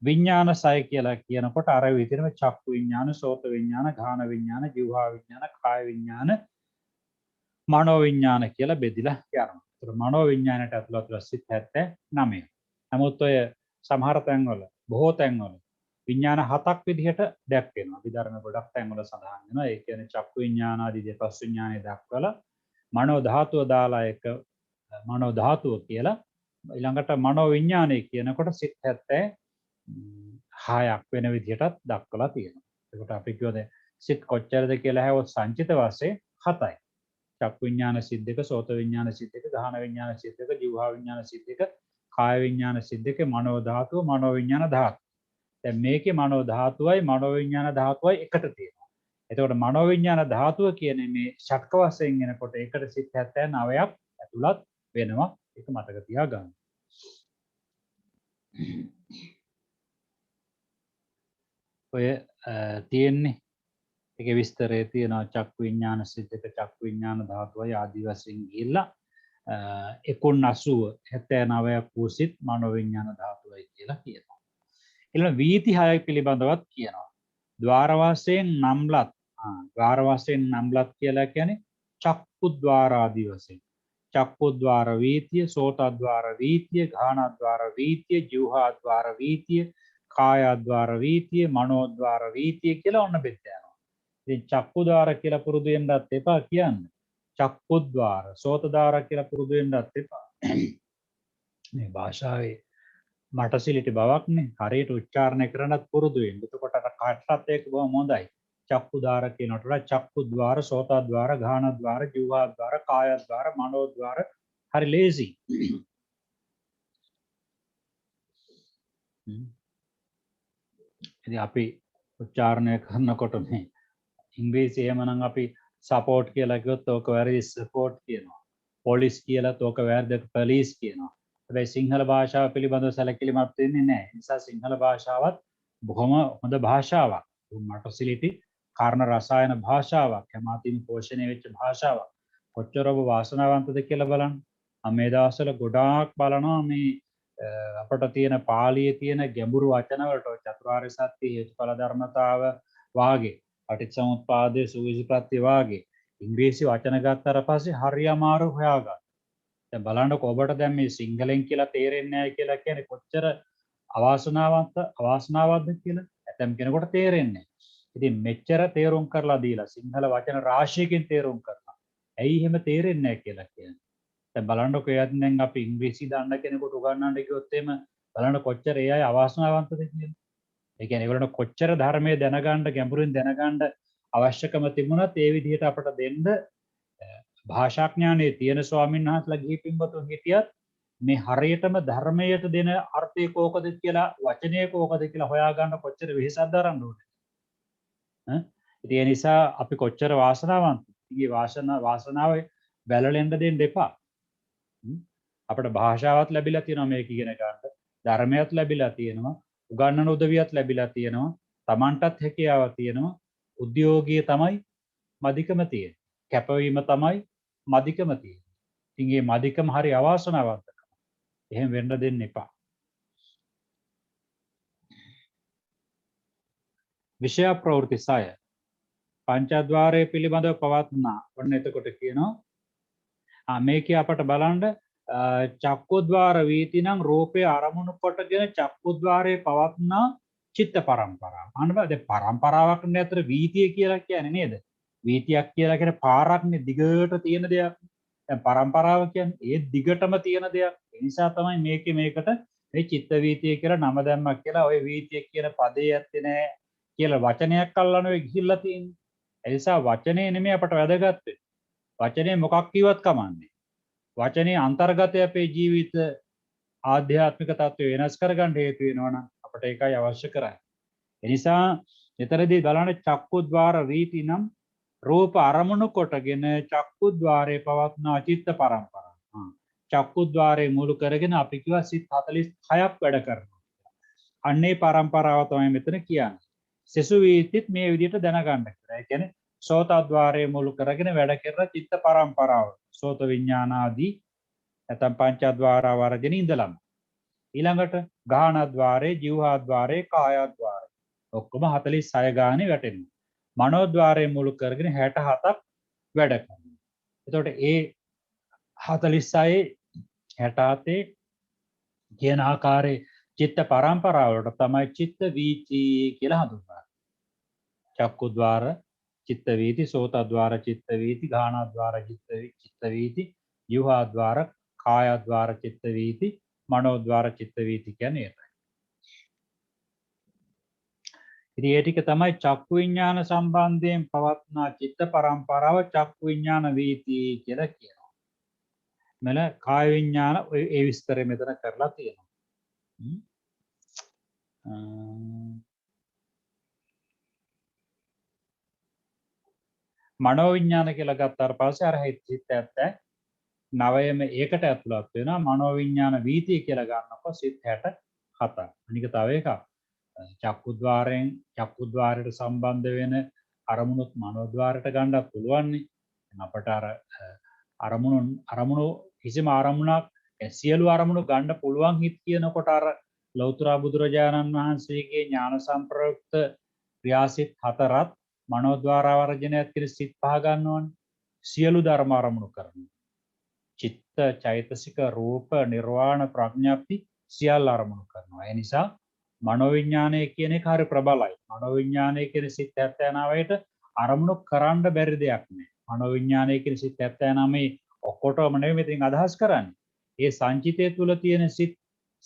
විඥාන සය කියලා කියනකොට අර විදිහටම චක්කු විඥාන, සෝත විඥාන, ගාහන විඥාන, જીවහා විඥාන, කාය විඥාන, මනෝ විඥාන කියලා බෙදිලා යනවා. ඒතර මනෝ විඥානයට ඇතුළත් වෙලා සිත් 79. නමුත් ඔය සමහර තැන්වල බොහෝ තැන්වල විඥාන 7ක් විදිහට දැක්වෙනවා. විධර්ම ගොඩක් තැන්වල සඳහන් වෙනවා. ඒ කියන්නේ චක්කු විඥාන ආදී දෙපස් විඥානය දක්වලා මනෝ ධාතුව දාලා එක මනෝ ධාතුව කියලා ඊළඟට මනෝ විඥානය කියනකොට සිත් 76ක් වෙන විදිහටත් දක්වලා තියෙනවා. ඒකට අපි කියවද සිත් කොච්චරද කියලා හැවොත් සංචිත වශයෙන් 7යි. චක්කු විඥාන සිත් 2, සෝත විඥාන සිත් 2, ගාහන විඥාන සිත් 2, જીවහා විඥාන සිත් 2, කාය විඥාන සිත් 2, මනෝ ධාතුව, මනෝ විඥාන ධාතුව. දැන් මේකේ මනෝ ධාතුවයි මනෝ විඥාන ධාතුවයි එකට තියෙනවා. එතකොට මනෝ විඥාන ධාතුව කියන්නේ මේ ෂට්ක වශයෙන් එනකොට ඒකට සිත් 79ක් ඇතුළත් වෙනවා. ඒක මතක තියාගන්න. ඔය තියෙන්නේ ඒකේ විස්තරය තියෙනවා චක්කු විඥාන සිත් 2, චක්කු විඥාන ධාතුවයි ආදී වශයෙන් ගිහිල්ලා 89 79ක් වූ සිත් මනෝ විඥාන ධාතුවයි කියලා කියනවා. ඊළඟ වීති 6 පිළිබඳවත් කියනවා. ద్వාර වශයෙන් නම්ලත් ద్వාර වශයෙන් නම්ලත් කියලා කියන්නේ චක්කුද්්වාර ආදී වශයෙන්. චක්කුද්්වාර වීතිය, සෝතද්්වාර වීතිය, ගාහනද්්වාර වීතිය, જીවහාද්්වාර වීතිය, කායද්්වාර වීතිය, මනෝද්්වාර වීතිය කියලා ඔන්න බෙදලා. ඉතින් චක්කුද්්වාර කියලා පුරුදු වෙන්නත් එපා කියන්නේ. චක්කුද්්වාර, සෝතද්වාර කියලා පුරුදු වෙන්නත් එපා. මේ භාෂාවේ මටසිලිටි බවක්නේ. හරියට උච්චාරණය කරනත් පුරුදු වෙන්න. එතකොට අර කටත් ඒක බොහොම හොඳයි. චක්කුද්වාර කියනට වඩා චක්කුද්වාර, සෝතද්වාර, ගාහනද්වාර, જીවහාද්වාර, කායද්වාර, මනෝද්වාර හරි ලේසි. ඉතින් අපි උච්චාරණය කරනකොට මේ ඉංග්‍රීසි එහෙමනම් අපි සපෝට් කියලා කිව්වොත් ඕක වැරදි සපෝට් කියනවා. පොලිස් කියලා ඕක වැරදි පොලිස් කියනවා. හැබැයි සිංහල භාෂාව පිළිබඳව සැලකිලිමත් වෙන්නේ නැහැ. ඒ නිසා සිංහල භාෂාවත් බොහොම හොඳ භාෂාවක්. මටසිලිටි කාරණ රසායන භාෂාවක්. හැමතින් පෝෂණය වෙච්ච භාෂාවක්. කොච්චර ඔබ වාසනාවන්තද කියලා බලන්න. මේ දවස්වල ගොඩාක් බලනවා මේ අපට තියෙන පාලියේ තියෙන ගැඹුරු වචන වලට චතුරාර්ය සත්‍ය හේතුඵල ධර්මතාව වාගේ පටිච්චසමුප්පාදයේ සුවිසිප්‍රත්‍ය වාගේ ඉංග්‍රීසි වචන ගත්තට පස්සේ හරි අමාරු හොයාගන්න. දැන් බලන්නකො ඔබට දැන් මේ සිංහලෙන් කියලා තේරෙන්නේ නැහැ කියලා කියන්නේ කොච්චර අවාසනාවක්ද කියලා ඇතම් කෙනෙකුට තේරෙන්නේ නැහැ. ඉතින් මෙච්චර තේරුම් කරලා දීලා සිංහල වචන රාශියකින් තේරුම් කරලා ඇයි එහෙම තේරෙන්නේ නැහැ කියලා කියන්නේ. දැන් බලන්නකො එයාත් දැන් අපි ඉංග්‍රීසි දන්න කෙනෙකුට උගන්වන්න ගියොත් එimhe බලන්න කොච්චර ඒ අය අවාසනාවන්තද කියලා. ඒ කියන්නේ ඒගොල්ලන්ට කොච්චර ධර්මයේ දැනගන්න ගැඹුරින් දැනගන්න අවශ්‍යකම තිබුණත් ඒ විදිහට අපට දෙන්න භාෂාඥානයේ තියෙන ස්වාමීන් වහන්සේලා ගිහි පින්වතුන් හිටියත් මේ හරියටම ධර්මයට දෙන අර්ථය කෝකද කියලා වචනය කෝකද කියලා හොයාගන්න කොච්චර වෙහෙසක් දරන්න ඕනේ. ඉතින් ඒ නිසා අපි කොච්චර වාසනාවන්තද. ඊගේ වාසනාවේ බැලලෙන්න දෙන්න එපා. අපට භාෂාවත් ලැබිලා තියෙනවා මේක ඉගෙන ගන්න. ධර්මයක් ලැබිලා තියෙනවා. උගන්වන උදවියත් ලැබිලා තියෙනවා. Tamanටත් හැකියාව තියෙනවා. උද්‍යෝගීය තමයි මදිකම තියෙන්නේ. කැපවීම තමයි මදිකම තියෙන්නේ. ඉතින් මේ මදිකම හරි අවාසනාවන්තකම. එහෙම වෙන්න දෙන්න එපා. විෂය ප්‍රවෘත්ති 6 පංචද්වාරයේ පිළිබඳව පවත්නා. ඔන්න එතකොට කියනවා මේකේ අපට බලන්න චක්කුද්්වාර වීති නම් රූපේ අරමුණු කොටගෙන චක්කුද්්වාරයේ පවත්නා චිත්ත පරම්පරාව. අන්න බලන්න පරම්පරාවක් නේ අතර වීතිය කියලා කියන්නේ නේද? වීතියක් කියලා කියන්නේ පාරක්නේ දිගට තියෙන දෙයක්. දැන් පරම්පරාව කියන්නේ ඒ දිගටම තියෙන දෙයක්. ඒ නිසා තමයි මේකට මේ චිත්ත වීතිය කියලා නම දැම්මක් කියලා. ওই වීතිය කියන පදේ ඇත්තේ නැහැ කියලා වචනයක් අල්ලන ඔය ගිහිල්ලා තියෙන්නේ. ඒ නිසා වචනේ නෙමෙයි අපට වැදගත් වෙන්නේ. වචනේ මොකක් කිව්වත් කමන්නේ. වචනේ අන්තර්ගතය අපේ ජීවිත ආධ්‍යාත්මික තත්ත්වය වෙනස් කරගන්න හේතු වෙනවා නම් අපට ඒකයි අවශ්‍ය කරන්නේ. ඒ නිසා මෙතනදී බලන්න චක්කුද්්වාර වීති නම් රූප අරමුණු කොටගෙන චක්කුද්්වාරයේ පවත්නා චිත්ත පරම්පරාව. චක්කුද්්වාරයේ මුල් කරගෙන අපි කිව්වා සිත් 46ක් වැඩ කරනවා. අන්නේ පරම්පරාව තමයි මෙතන කියන්නේ. සෙසු වීතිත් මේ විදිහට දැනගන්න කියලා. ඒ කියන්නේ සෝතද්්වාරයේ මුල් කරගෙන වැඩ කරන චිත්ත පරම්පරාව. සෝත විඥාන ආදී නැත්නම් පංචද්වාර වර්ජන ඉඳලම. ඊළඟට ගාහනද්්වාරයේ, ජීවහද්්වාරයේ, කායද්්වාරයේ ඔක්කොම 46 ගානේ වැටෙනවා. මනෝද්්වාරයේ මුල් කරගෙන 67ක් වැඩ කරනවා. එතකොට ඒ 46 67 කියන ආකාරයේ චිත්ත පරම්පරාවලට තමයි චිත්ත වීති කියලා හඳුන්වන්නේ. චක්කුද්්වාර චිත්ත වීති, සෝතද්්වාර චිත්ත වීති, ගාහනද්්වාර චිත්ත වීති, ජීවහද්්වාර, කායද්්වාර චිත්ත වීති, මනෝද්්වාර චිත්ත වීති කියන්නේ ඒකයි. ඉතින් ඒ ටික තමයි චක්කු විඥාන සම්බන්ධයෙන් පවත්නා චිත්ත පරම්පරාව චක්කු විඥාන වීති කියලා කියනවා. මෙල කාය විඥාන ඒ විස්තරය මෙතන කරලා තියෙනවා. මනෝ විඥාන කියලා ගත්තාට පස්සේ අර හිත ඇත්ත නවයම ඒකට ඇතුළත් වෙනවා. මනෝ විඥාන වීතිය කියලා ගන්නකොට සිත් 67. අනික තව එකක්. චක්කුද්්වාරයෙන් චක්කුද්්වාරයට සම්බන්ධ වෙන අරමුණුත් මනෝද්්වාරයට ගන්නත් පුළුවන් නේ. අපට අරමුණු කිසිම අරමුණක් සියලු අරමුණු ගන්න පුළුවන් හිත කියනකොට අර ලෞතර බුදුරජාණන් වහන්සේගේ ඥාන සම්ප්‍රයුක්ත ක්‍රියාසිත 4ත් මනෝද්්වාර වර්ජනයත් කියන සිත් 5 ගන්නවනේ. සියලු ධර්ම අරමුණු කරනවා. චිත්ත, චෛතසික, රූප, නිර්වාණ, ප්‍රඥාප්ති සියල්ල අරමුණු කරනවා. ඒ නිසා මනෝවිඥානය කියන එක හරි ප්‍රබලයි. මනෝවිඥානය කියන සිත් 79ට අරමුණු කරන්න බැරි දෙයක් නෑ. මනෝවිඥානය කියන සිත් 79 ඔක්කොටම නෙවෙයි මෙතෙන් අදහස් කරන්නේ. ඒ සංචිතය තුල තියෙන සිත්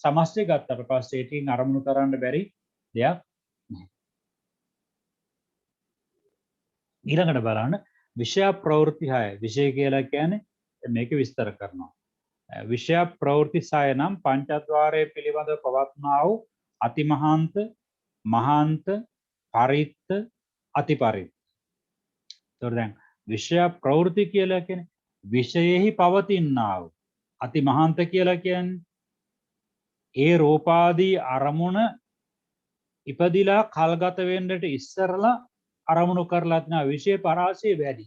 සමස්තය ගත්තට පස්සේ ඒකෙන් අරමුණු කරන්න බැරි දෙයක් නෑ. ඊළඟට බලන්න විෂය ප්‍රවෘත්ති 6. විෂය කියලා කියන්නේ මේක විස්තර කරනවා. විෂය ප්‍රවෘත්ති 6 නම් පංචද්වාරයේ පිළිබඳව පවත්නා වූ අතිමහාන්ත, මහාන්ත, පරිත්ත, අතිපරිත්ත. ඒතකොට දැන් විෂය ප්‍රවෘත්ති කියලා කියන්නේ විෂයෙහි පවතිනා වූ. අතිමහාන්ත කියලා කියන්නේ ඒ රූපාදී අරමුණ ඉපදිලා කල්ගත වෙන්නට ඉස්සරලා අරමුණු කරලා තියෙන විෂය පරාසය වැඩි.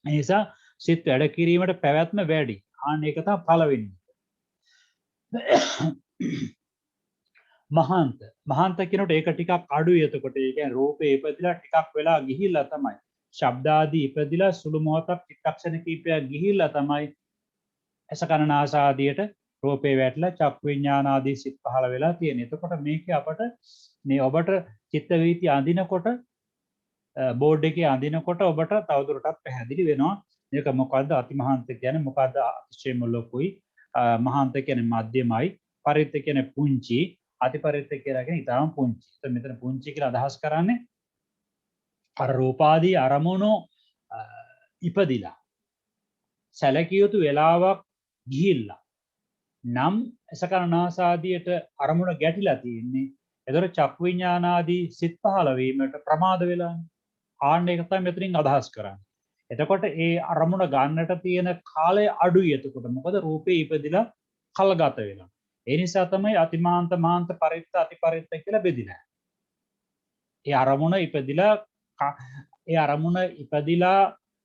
ඒ නිසා සිත් වැඩ කිරීමට පැවැත්ම වැඩි. ආන්න ඒක තමයි පළවෙනි. මහාන්ත කියනකොට ඒක ටිකක් අඩුයි. එතකොට ඒ කියන්නේ රූපේ ඉපදිලා ටිකක් වෙලා ගිහිල්ලා තමයි. ශබ්දාදී ඉපදිලා සුළු මොහොතක් චිත්තක්ෂණ කීපයක් ගිහිල්ලා තමයි අසකනාස ආදියට රූපේ වැටලා චක්කු විඥාන ආදී සිත් පහළ වෙලා තියෙන්නේ. එතකොට මේකේ අපට මේ ඔබට චිත්ත වීති අඳිනකොට බෝඩ් එකේ අඳිනකොට ඔබට තවදුරටත් පැහැදිලි වෙනවා. මේක මොකද්ද අතිමහාන්ත කියන්නේ මොකද්ද අතිශයම ලොකුයි. මහාන්ත කියන්නේ මධ්‍යමයි. පරිත්ත කියන්නේ පුංචි. අතිපරිත්ත කියලා කියන්නේ ඊටාම පුංචි. ඒත් මෙතන පුංචි කියලා අදහස් කරන්නේ අර රූපාදී අරමුණු ඉපදිලා සැලකිය යුතු වෙලාවක් ගිහිල්ලා නම් අසකනාසාදියට අරමුණ ගැටිලා තියෙන්නේ. ඒතර චක්කු විඥානාදී සිත් පහළ වීමට ප්‍රමාද වෙලානේ. ආන්න එක තමයි මෙතනින් අදහස් කරන්නේ. එතකොට ඒ අරමුණ ගන්නට තියෙන කාලය අඩුයි. එතකොට මොකද රූපේ ඉපදිලා කල්ගත වෙලා. ඒ නිසා තමයි අතිමාන්ත, මාන්ත, පරිත්ත, අතිපරිත්ත කියලා බෙදිලා. ඒ අරමුණ ඉපදිලා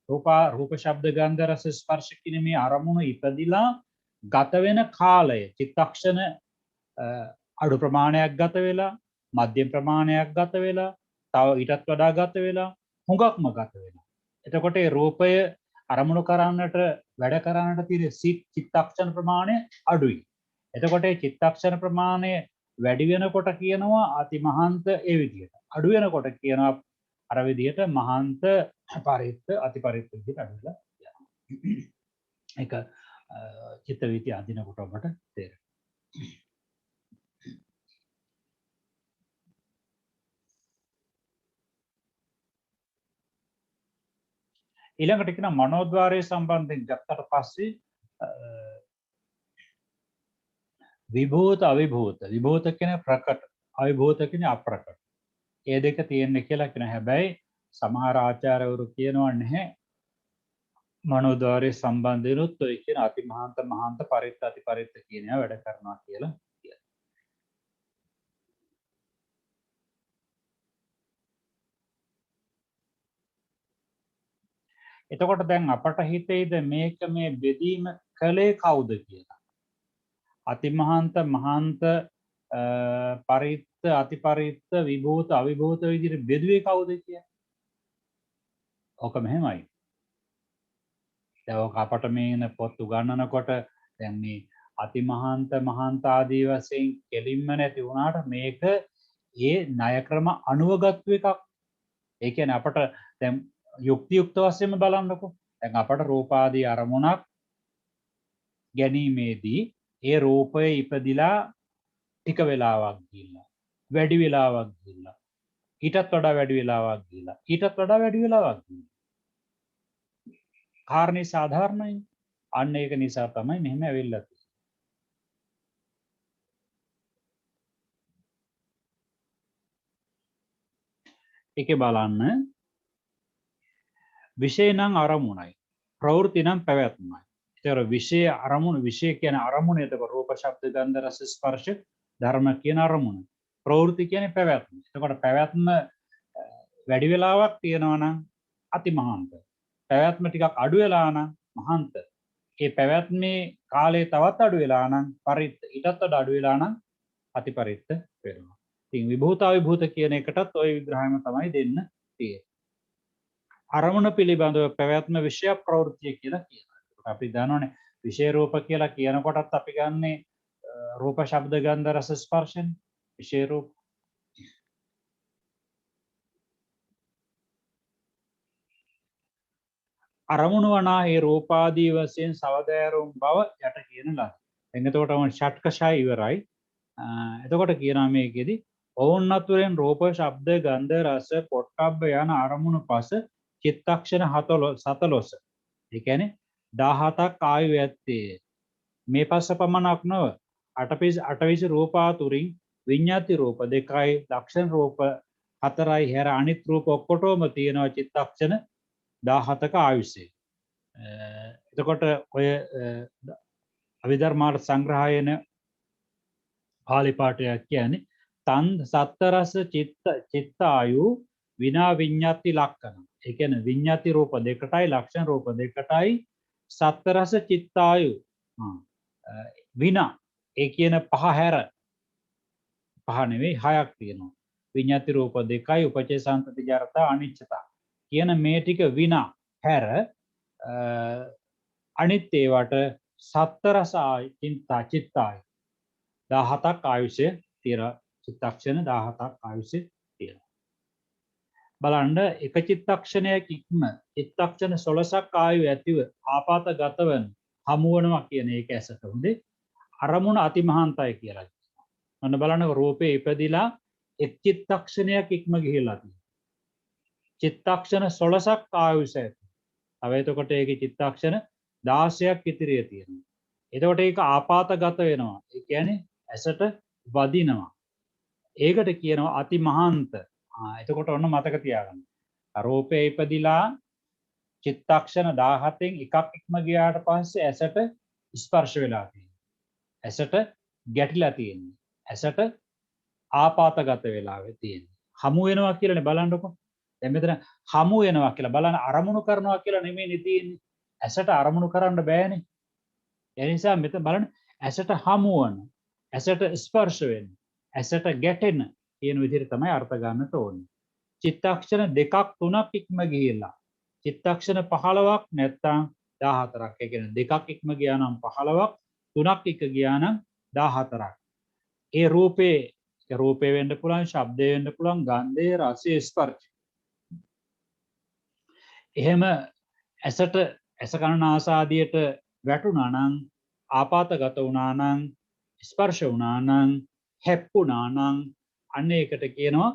රූප ශබ්ද ගන්ධ රස ස්පර්ශ කියන මේ අරමුණ ඉපදිලා ගත වෙන කාලය චිත්තක්ෂණ අඩු ප්‍රමාණයක් ගත වෙලා, මධ්‍යම ප්‍රමාණයක් ගත වෙලා, තව ඊටත් වඩා ගත වෙලා, හුඟක්ම ගත වෙලා. එතකොට ඒ රූපය අරමුණු කරන්නට වැඩ කරන්නට තියෙන චිත්තක්ෂණ ප්‍රමාණය අඩුයි. එතකොට ඒ චිත්තක්ෂණ ප්‍රමාණය වැඩි වෙනකොට කියනවා අතිමහාන්ත ඒ විදිහට. අඩු වෙනකොට කියනවා අර විදිහට මහාන්ත, පරිත්ත, අතිපරිත්ත විදිහට අඩු වෙලා යනවා. ඒක චිත්ත වීති අඳිනකොට ඔබට තේරෙනවා. ඊළඟට කියන මනෝද්වාරයේ සම්බන්ධයෙන් ගත්තට පස්සේ විභූත අවිභූත විභූත කියන්නේ ප්‍රකට අවිභූත කියන්නේ අප්‍රකට ඒ දෙක තියෙන්නේ කියලා කියන හැබැයි සමහර ආචාර්යවරු කියනවා නැහැ මනෝද්වාරයේ සම්බන්ධිනුත් ඔය කියන අතිමහාන්ත මහාන්ත පරිත්ත අතිපරිත්ත කියන ඒවා වැඩ කරනවා කියලා කියනවා. එතකොට දැන් අපට හිතෙයිද මේක මේ බෙදීම කළේ කවුද කියලා? අතිමහාන්ත මහාන්ත පරිත්ත අතිපරිත්ත විභූත අවිභූත විදිහට බෙදුවේ කවුද කියලා? ඔක මෙහෙමයි. දැන් ඔක අපට මේන පොත් උගන්වනකොට දැන් මේ අතිමහාන්ත මහාන්ත ආදී වශයෙන් කෙලින්ම නැති වුණාට මේක ඒ ණය ක්‍රම අනුවගත්තු එකක්. ඒ කියන්නේ අපට දැන් යුක්තියුක්ත වශයෙන්ම බලන්නකො. දැන් අපට රූපාදී අරමුණක් ගැනීමේදී ඒ රූපය ඉපදිලා ටික වෙලාවක් ගිහිල්ලා වැඩි වෙලාවක් ගිහිල්ලා ඊටත් වඩා වැඩි වෙලාවක් ගිහිල්ලා ඊටත් වඩා වැඩි වෙලාවක් ගිහිල්ලා කාරණේ සාධාරණයි. අන්න ඒක නිසා තමයි මෙහෙම ඇවිල්ලා තියෙන්නේ. ඒකේ බලන්න විෂය නම් අරමුණයි ප්‍රවෘත්ති නම් පැවැත්මයි. ඒතර විෂය අරමුණ විෂය කියන අරමුණ එතකොට රූප ශබ්ද ගන්ධ රස ස්පර්ශ ධර්ම කියන අරමුණ. ප්‍රවෘත්ති කියන්නේ පැවැත්ම. එතකොට පැවැත්ම වැඩි වෙලාවක් තියෙනවා නම් අතිමහාන්ත. පැවැත්ම ටිකක් අඩු වෙලා නම් මහාන්ත. ඒ පැවැත්මේ කාලය තවත් අඩු වෙලා නම් පරිත්ත. ඊටත් වඩා අඩු වෙලා නම් අතිපරිත්ත වෙනවා. ඉතින් විභූත අවිභූත කියන එකටත් ওই විග්‍රහයම තමයි දෙන්න තියෙන්නේ. අරමුණ පිළිබඳව පැවැත්ම විෂය ප්‍රවෘත්තිය කියලා කියනවා. අපි දන්නවනේ විෂය රූප කියලා කියනකොටත් අපි ගන්නේ රූප ශබ්ද ගන්ධ රස ස්පර්ශනේ විෂය රූප. අරමුණ වනා ඒ රූපාදී වශයෙන් සවදෑරුම් බව යට කියන ලද. දැන් එතකොට ඔය ෂට්කෂය ඉවරයි. එතකොට කියනවා මේකෙදි ඔවුන් අතුරෙන් රූප ශබ්ද ගන්ධ රස පොට්ටබ්බ යන අරමුණු පස චිත්තක්ෂණ 14. ඒ කියන්නේ 17ක් ආයු ඇත්තේ. මේ පස්ස පමණක් නොව අටවිසි රූපාතුරින් විඤ්ඤාති රූප 2යි ලක්ෂණ රූප 4යි හැර අනිත් රූප ඔක්කොටම තියෙනවා චිත්තක්ෂණ 17ක ආයුෂේ. එතකොට ඔය අවිධර්මාර්ථ සංග්‍රහයන පාලි පාඨයක් කියන්නේ තන් සත්තරස චිත්ත ආයු විනා විඤ්ඤාති ලක්ෂණ. ඒ කියන්නේ විඤ්ඤාති රූප 2ටයි ලක්ෂණ රූප 2ටයි සත්තරස චිත්ත ආයු විනා ඒ කියන පහ හැර පහ නෙවෙයි හයක් තියෙනවා. විඤ්ඤාති රූප 2යි උපචේ සම්පති ජරතා අනිච්චතා කියන මේ ටික විනා හැර අනිත් ඒවට සත්තරස චිත්තාය 17ක් ආයුෂය තියෙනවා. චිත්තක්ෂණ 17ක් ආයුෂය තියෙනවා. බලන්න එක චිත්තක්ෂණයක් ඉක්ම චිත්තක්ෂණ 16ක් ආයු ඇතිව ආපాతගත වන හමු වෙනවා කියන එක ඇසට හොඳේ අරමුණ අතිමහාන්තයි කියලා කියනවා. ඔන්න බලන්න රූපේ ඉපදිලා එක් චිත්තක්ෂණයක් ඉක්ම ගිහිලා තියෙනවා. චිත්තක්ෂණ 16ක් ආයුෂ ඇති. තව එතකොට ඒකේ චිත්තක්ෂණ 16ක් ඉතිරිය තියෙනවා. එතකොට ඒක ආපాతගත වෙනවා. ඒ කියන්නේ ඇසට වදිනවා. ඒකට කියනවා අතිමහාන්ත. එතකොට ඔන්න මතක තියාගන්න. රූපේ ඉපදිලා චිත්තක්ෂණ 17න් එකක් ඉක්ම ගියාට පස්සේ ඇසට ස්පර්ශ වෙලා තියෙනවා. ඇසට ගැටිලා තියෙනවා. ඇසට ආපాతගත වෙලා තියෙනවා. හමු වෙනවා කියලානේ බලන්නකො. දැන් මෙතන හමු වෙනවා කියලා බලන්න අරමුණු කරනවා කියලා නෙමෙයි තියෙන්නේ. ඇසට අරමුණු කරන්න බෑනේ. ඒ නිසා මෙතන බලන්න ඇසට හමු වෙන, ඇසට ස්පර්ශ වෙන, ඇසට ගැටෙන කියන විදිහට තමයි අර්ථ ගන්නට ඕනේ. චිත්තක්ෂණ 2ක් 3ක් ඉක්ම ගිහිලා චිත්තක්ෂණ 15ක් නැත්තම් 14ක්. ඒ කියන්නේ 2ක් ඉක්ම ගියා නම් 15ක් 3ක් ඉක්ම ගියා නම් 14ක්. ඒ රූපේ වෙන්න පුළුවන්, ශබ්දේ වෙන්න පුළුවන්, ගන්ධේ, රසයේ, ස්පර්ශය. එහෙම ඇසට ඇස කන නාසාදියට වැටුණා නම් ආපాతගත වුණා නම් ස්පර්ශ වුණා නම් හැප්පුණා නම් අන්න ඒකට කියනවා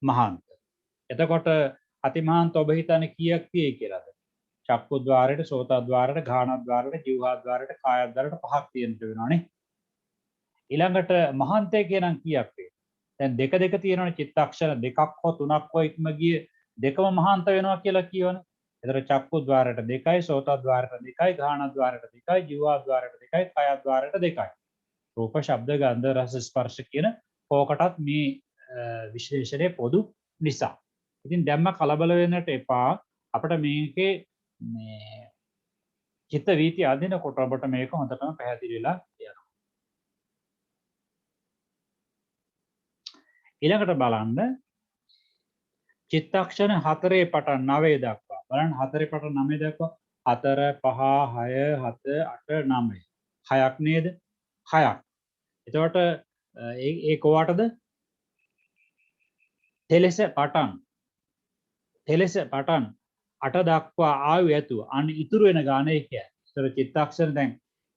මහාන්ත. එතකොට අතිමහාන්ත ඔබ හිතන්නේ කීයක් තියෙයි කියලාද? චක්කුද්්වාරයට, සෝතද්්වාරයට, ගානද්්වාරයට, ජීවහාද්්වාරයට, කායද්්වාරයට පහක් තියෙන්න වෙනවානේ. ඊළඟට මහාන්තය කියනම් කීයක් වේ? දැන් දෙක දෙක තියෙනවනේ චිත්තක්ෂණ දෙකක් හෝ තුනක් හෝ ඉක්ම ගිය දෙකම මහාන්ත වෙනවා කියලා කියවනේ. එතන චක්කුද්්වාරයට 2යි, සෝතද්්වාරයට 2යි, ගානද්්වාරයට 2යි, ජීවහාද්්වාරයට 2යි, කායද්්වාරයට 2යි. රූප, ශබ්ද, ගන්ධ, රස, ස්පර්ශ කියන කෝකටත් මේ විශ්ලේෂණය පොදු නිසා. ඉතින් දැම්ම කලබල වෙන්නට එපා. අපිට මේකේ මේ චිත්ත වීති අදිනකොට ඔබට මේක හොඳටම පැහැදිලි වෙලා යනවා. ඊළඟට බලන්න චිත්තක්ෂණ 4 පටන් 9 දක්වා. බලන්න 4 පටන් 9 දක්වා 4 5 6 7 8 9. 6ක් නේද? 6ක්. එතකොට ඒ කොවටද? තෙලෙස පටන් 8 දක්වා ආයු ඇතුව අන්න ඉතුරු වෙන ගාන එක. ඒතර චිත්තක්ෂණ දැන්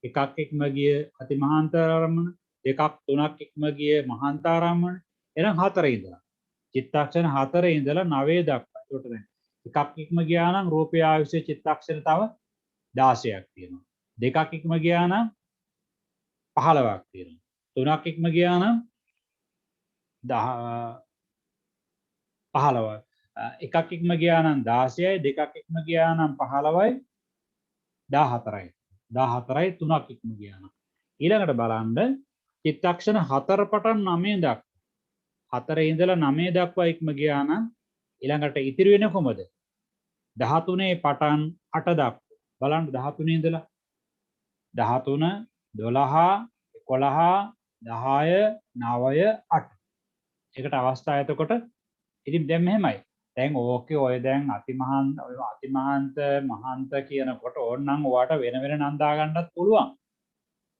එකක් ඉක්ම ගිය අතිමහාන්තාරම්මන, දෙකක් තුනක් ඉක්ම ගිය මහාන්තාරම්මන, එහෙනම් 4 ඉඳලා චිත්තක්ෂණ 4 ඉඳලා 9 දක්වා. ඒකට දැන් එකක් ඉක්ම ගියා නම් රූපය ආයුෂයේ චිත්තක්ෂණ තව 16ක් තියෙනවා. දෙකක් ඉක්ම ගියා නම් 15ක් තියෙනවා. තුනක් ඉක්ම ගියා නම් 15යි. එකක් ඉක්ම ගියා නම් 16යි, දෙකක් ඉක්ම ගියා නම් 15යි, 14යි. 14යි තුනක් ඉක්ම ගියා නම්. ඊළඟට බලන්න චිත්තක්ෂණ 4 පටන් 9 දක්වා. 4 ඉඳලා 9 දක්වා ඉක්ම ගියා නම් ඊළඟට ඉතිරි වෙන්නේ කොහමද? 13 පටන් 8 දක්වා. බලන්න 13 ඉඳලා 13 12 11 10 9 8. ඒකට අවස්ථාව එතකොට ඉතින් දැන් මෙහෙමයි. දැන් ඕකේ ඔය දැන් අතිමහාන්ත මහාන්ත කියනකොට ඕනනම් ඔයාට වෙන වෙන නම් දා ගන්නත් පුළුවන්.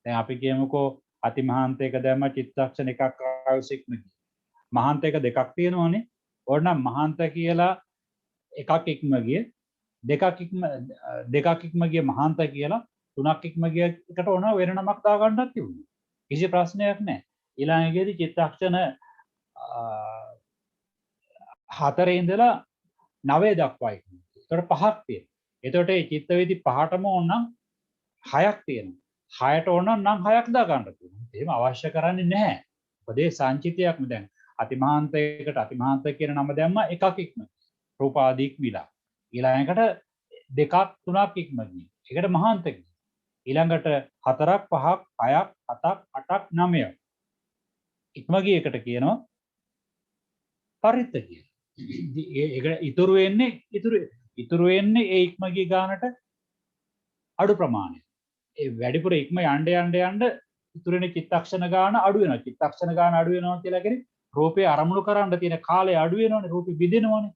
දැන් අපි කියමුකෝ අතිමහාන්තයක දැම්ම චිත්තක්ෂණ එකක් ආවශ්‍යක්ම කිය. මහාන්තයක දෙකක් තියෙනවනේ. ඕනනම් මහාන්ත කියලා එකක් ඉක්ම ගිය, දෙකක් ඉක්ම ගිය මහාන්ත කියලා, තුනක් ඉක්ම ගිය එකට ඕන වෙන නමක් දා ගන්නත් තිබුණා. කිසි ප්‍රශ්නයක් නැහැ. ඊළඟේදී චිත්තක්ෂණ 4 ඉඳලා 9 දක්වා ඉක්මන. ඒතකොට 5ක් තියෙනවා. එතකොට මේ චිත්ත වේදි 5ටම ඕනනම් 6ක් තියෙනවා. 6ට ඕනනම් 6ක් දා ගන්න පුළුවන්. එහෙම අවශ්‍ය කරන්නේ නැහැ. මොකද ඒ සංචිතයක්ම දැන් අතිමහාන්තයකට අතිමහාන්ත කියන නම දැම්මා එකක් ඉක්ම. රූපාදීක් විලා. ඊළඟට දෙකක් තුනක් ඉක්ම ගියේ. ඒකට මහාන්ත කියනවා. ඊළඟට 4ක් 5ක් 6ක් 7ක් 8ක් 9ක් ඉක්ම ගිය එකට කියනවා පරිත්ත කියලා. ඒක ඉතුරු වෙන්නේ ඒ ඉක්ම ගිය ගානට අඩු ප්‍රමාණය. ඒ වැඩිපුර ඉක්ම යන්න ඉතුරු වෙන චිත්තක්ෂණ ගාන අඩු වෙනවා. චිත්තක්ෂණ ගාන අඩු වෙනවා කියලා කියන්නේ රූපේ අරමුණු කරන්න තියෙන කාලය අඩු වෙනවනේ. රූපෙ බිඳිනවනේ.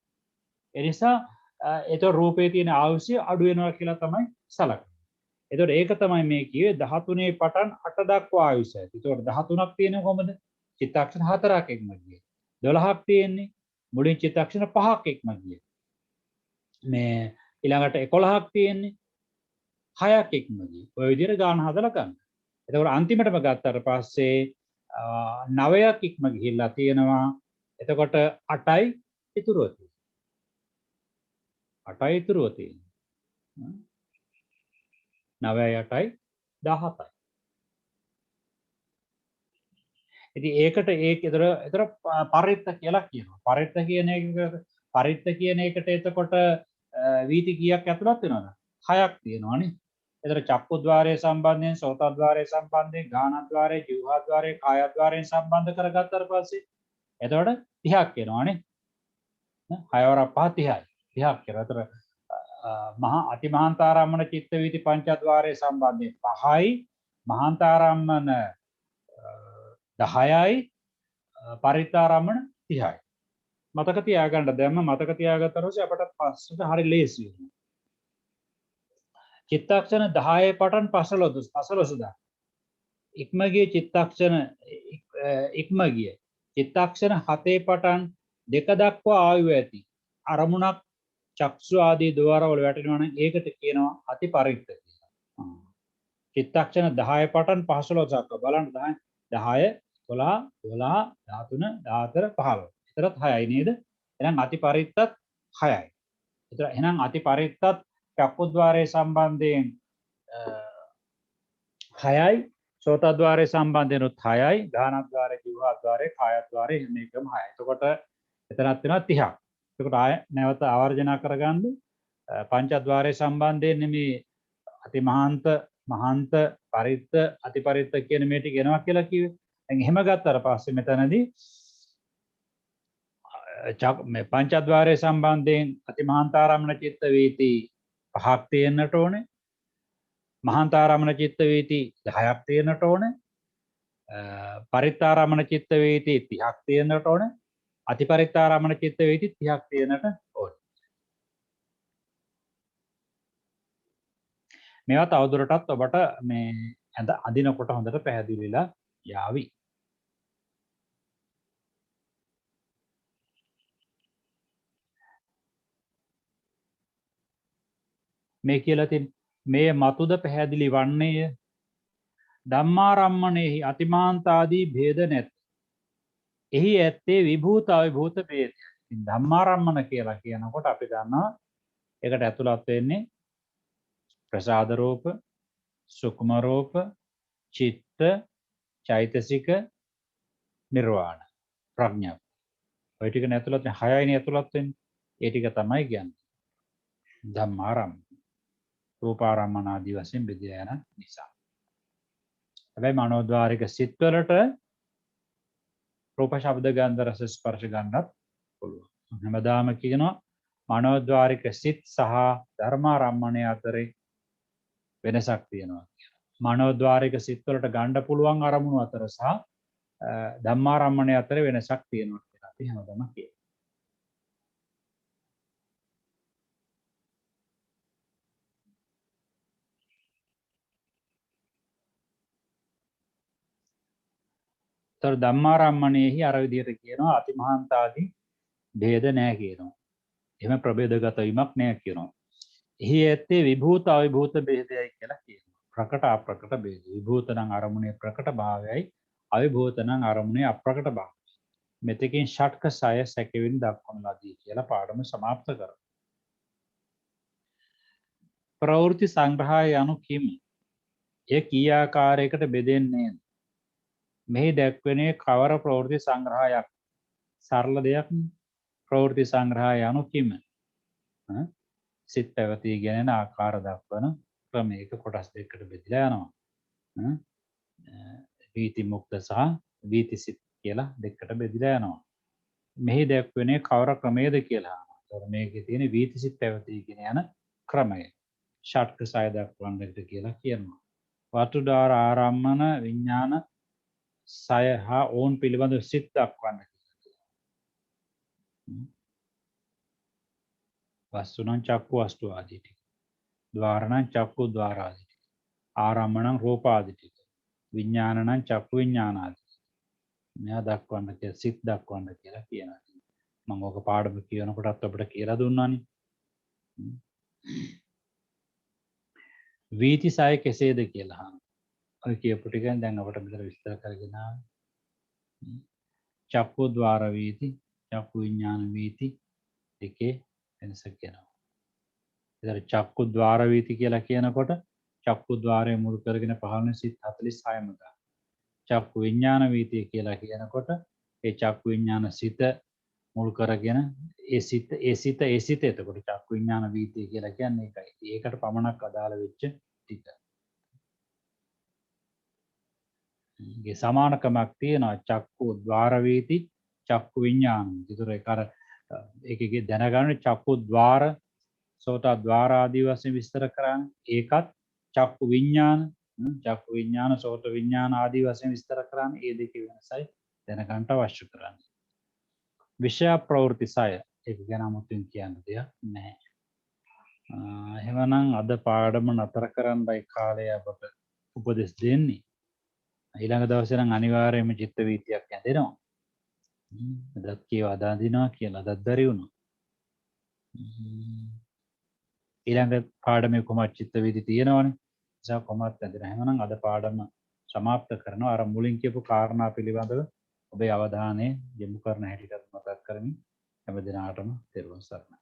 ඒ නිසා ඒතර රූපේ තියෙන ආයුෂය අඩු වෙනවා කියලා තමයි සලකන්නේ. ඒතකොට ඒක තමයි මේ කියේ 13 පටන් 8 දක්වා ආයුෂය. ඒතකොට 13ක් තියෙන්නේ කොහමද? චිත්තක්ෂණ 4ක් ඉක්ම ගියේ. 12ක් තියෙන්නේ මුලින් චිත්තක්ෂණ 5ක් ඉක්ම ගියේ. මේ ඊළඟට 11ක් තියෙන්නේ 6ක් ඉක්ම ගියේ. ඔය විදිහට ගාන හදලා ගන්න. එතකොට අන්තිමටම ගත්තට පස්සේ 9ක් ඉක්ම ගිහිල්ලා තියෙනවා. එතකොට 8යි ඉතුරුව තියෙනවා. 8යි ඉතුරුව තියෙනවා. 9යි 8යි 17යි. ඉතින් ඒකට ඒතර පරිත්ත කියලා කියනවා. පරිත්ත කියන එකට එතකොට වීති කීයක් ඇතුළත් වෙනවද? 6ක් තියෙනවානේ. එතන චක්කුද්්වාරයේ සම්බන්ධයෙන්, සෝතද්්වාරයේ සම්බන්ධයෙන්, ගානද්්වාරයේ, ජීවහාද්්වාරයේ, කායද්්වාරයෙන් සම්බන්ධ කරගත්තාට පස්සේ එතකොට 30ක් එනවානේ. 6 වරක් 5 30යි. 30ක් කියලා. එතන මහා අතිමහාන්තාරම්මන චිත්ත වීති පංචද්වාරයේ සම්බන්ධයෙන් 5යි, මහාන්තාරම්මන 10යි, පරිත්තාරම්මන 30යි. මතක තියාගන්න. දැම්ම මතක තියාගත්තා පස්සේ අපට පස්සට හරි ලේසි වෙනවා. චිත්තක්ෂණ 10 පටන් 15 දා ඉක්ම ගිය චිත්තක්ෂණ චිත්තක්ෂණ 7 පටන් 2 දක්වා ආයු ඇති අරමුණක් චක්ෂු ආදී ద్వාරවල වැටෙනවා නම් ඒකට කියනවා අතිපරිත්ත කියලා. චිත්තක්ෂණ 10 පටන් 15 දක්වා බලන්න 10 12 13 14 15. ඒතරත් 6යි නේද? එහෙනම් අතිපරිත්තත් 6යි. ඒතර එහෙනම් අතිපරිත්තත් චක්කුද්්වාරය සම්බන්ධයෙන් 6යි සෝතද්්වාරය සම්බන්ධයනුත් 6යි ගානද්්වාරය ජීවහද්්වාරය කායද්්වාරය මේකම 6යි. එතකොට එතනත් වෙනවා 30ක්. එතකොට ආය නැවත ආවර්ජනා කරගන්න පංචද්්වාරය සම්බන්ධයෙන් මේ අතිමහාන්ත මහන්ත පරිත්ත අතිපරිත්ත කියන මේ ටික එනවා කියලා කිව්වේ. දැන් එහෙම ගත්තට පස්සේ මෙතනදී මේ පංචද්වාරය සම්බන්ධයෙන් අතිමහාන්තාරම්මන චිත්ත වීති 5ක් තියෙන්නට ඕනේ. මහන්තාරම්මන චිත්ත වීති 10ක් තියෙන්නට ඕනේ. පරිත්තාරම්මන චිත්ත වීති 30ක් තියෙන්නට ඕනේ. අතිපරිත්තාරම්මන චිත්ත වීති 30ක් තියෙන්නට ඕනේ. මේවා තවදුරටත් ඔබට මේ අඳිනකොට හොඳට පැහැදිලිලා යාවි. මේ කියලා තින් මේ මතුද පැහැදිලි වන්නේය ධම්මාරම්මණයෙහි අතිමාන්තාදී භේද නැත. එහි ඇත්තේ විභූත අවිභූත භේදය. ඉතින් ධම්මාරම්මන කියලා කියනකොට අපි දන්නවා ඒකට ඇතුළත් වෙන්නේ ප්‍රසාද රූප, සුකුම රූප, චිත්ත, චෛතසික, නිර්වාණ, ප්‍රඥා. ඔය ටික ඇතුළත් 6යිනේ ඇතුළත් වෙන්නේ. ඒ ටික තමයි කියන්නේ ධම්මාරම්මන. රූපාරම්මන ආදී වශයෙන් බෙදලා යන නිසා. හැබැයි මනෝද්වාරික සිත්වලට රූප ශබ්ද ගන්ධ රස ස්පර්ශ ගන්නත් පුළුවන්. හැමදාම කියනවා මනෝද්වාරික සිත් සහ ධර්මාරම්මණය අතරේ වෙනසක් තියෙනවා කියලා. මනෝද්වාරික සිත්වලට ගන්න පුළුවන් අරමුණු අතර සහ ධම්මාරම්මණය අතර වෙනසක් තියෙනවා කියලා අපි හැමදාම කියනවා. තර ධම්මාරම්මණයෙහි අර විදිහට කියනවා අතිමහාන්තාදී භේද නැහැ කියනවා. එහෙම ප්‍රභේදගත වීමක් නැහැ කියනවා. එහි ඇත්තේ විභූත අවිභූත භේදයයි කියලා කියනවා. ප්‍රකට අප්‍රකට භේද. විභූත නම් අරමුණේ ප්‍රකට භාවයයි අවිභූත නම් අරමුණේ අප්‍රකට භාවයයි. මෙතකින් ෂට්ක සය සැකෙවින් දක්වන ලදී කියලා පාඩම સમાપ્ત කරනවා. ප්‍රවෘත්ති සංග්‍රහය යනු කිමි? එය කී ආකාරයකට බෙදෙන්නේද? මෙහි දැක්වෙනේ කවර ප්‍රවෘත්ති සංග්‍රහයක්? සරල දෙයක්. ප්‍රවෘත්ති සංග්‍රහය යනු කිම? සිත් පැවතී ගැනෙන ආකාර දක්වන ක්‍රමයක කොටස් දෙකකට බෙදලා යනවා. වීති මුක්ත සහ වීති සිත් කියලා දෙකකට බෙදලා යනවා. මෙහි දැක්වෙනේ කවර ක්‍රමයේද කියලා. ඒතර මේකේ තියෙන වීති සිත් පැවතී ගෙන යන ක්‍රමය. ෂට්ක සය දක්වන්නට කියලා කියනවා. වතුදාර ආරම්මන විඥාන සය හා ඕන් පිළිබඳ සිත් දක්වන්න කියලා කියනවා. වස්තුනම් චක්කු වස්තු ආදී ටික. ద్వාරණං චක්කු ద్వාර ආදී ටික. ආරම්මණං රූප ආදී ටික. විඥානං චක්කු විඥාන ආදී. මෙයා දක්වන්න කියලා සිත් දක්වන්න කියලා කියනවා. මම ඔක පාඩම කියනකොටත් අපිට කියලා දුන්නානේ. වීති සය කෙසේද කියලා අහනවා. ඔය කියපු ටික දැන් අපිට මෙතන විස්තර කරගෙන ආවා. චක්කු ద్వාර වීති, චක්කු විඥාන වීති දෙකේ වෙනස කියනවා. ඒතර චක්කු ద్వාර වීති කියලා කියනකොට චක්කු ద్వාරය මුල් කරගෙන පහළන සිත් 46ම ගන්න. චක්කු විඥාන වීතිය කියලා කියනකොට ඒ චක්කු විඥාන සිත මුල් කරගෙන ඒ සිත එතකොට චක්කු විඥාන වීතිය කියලා කියන්නේ ඒකයි. ඒකට පමණක් අදාළ වෙච්ච ටික. ගේ සමානකමක් තියෙනවා චක්කු ద్వාර වීති චක්කු විඥාන. ඒතර ඒක අර ඒකේ දැනගන්න චක්කු ద్వාර සෝත ద్వාර ආදී වශයෙන් විස්තර කරන්නේ. ඒකත් චක්කු විඥාන සෝත විඥාන ආදී වශයෙන් විස්තර කරන්නේ. ඒ දෙකේ වෙනසයි දැනගන්න අවශ්‍ය කරන්නේ. විෂය ප්‍රවෘත්ති සය ඒක ගැන අමුතුවෙන් කියන්න දෙයක් නැහැ. එහෙමනම් අද පාඩම නතර කරන්නයි කාලය අපට උපදෙස් දෙන්නේ. ඊළඟ දවසේ නම් අනිවාර්යයෙන්ම චිත්ත වීතියක් ඇඳෙනවා. අදත් කියව අදාඳිනවා කියලා අදත් බැරි වුණා. ඊළඟ පාඩමේ කොහොමද චිත්ත වීති තියෙනවනේ. නිසා කොහොමද ඇඳෙන. එහෙමනම් අද පාඩම સમાપ્ત කරනවා. අර මුලින් කියපු කාරණා පිළිබඳව ඔබේ අවධානය යොමු කරන හැටියට මතක් කරමින් හැම දිනාටම තෙරුවන් සරණයි.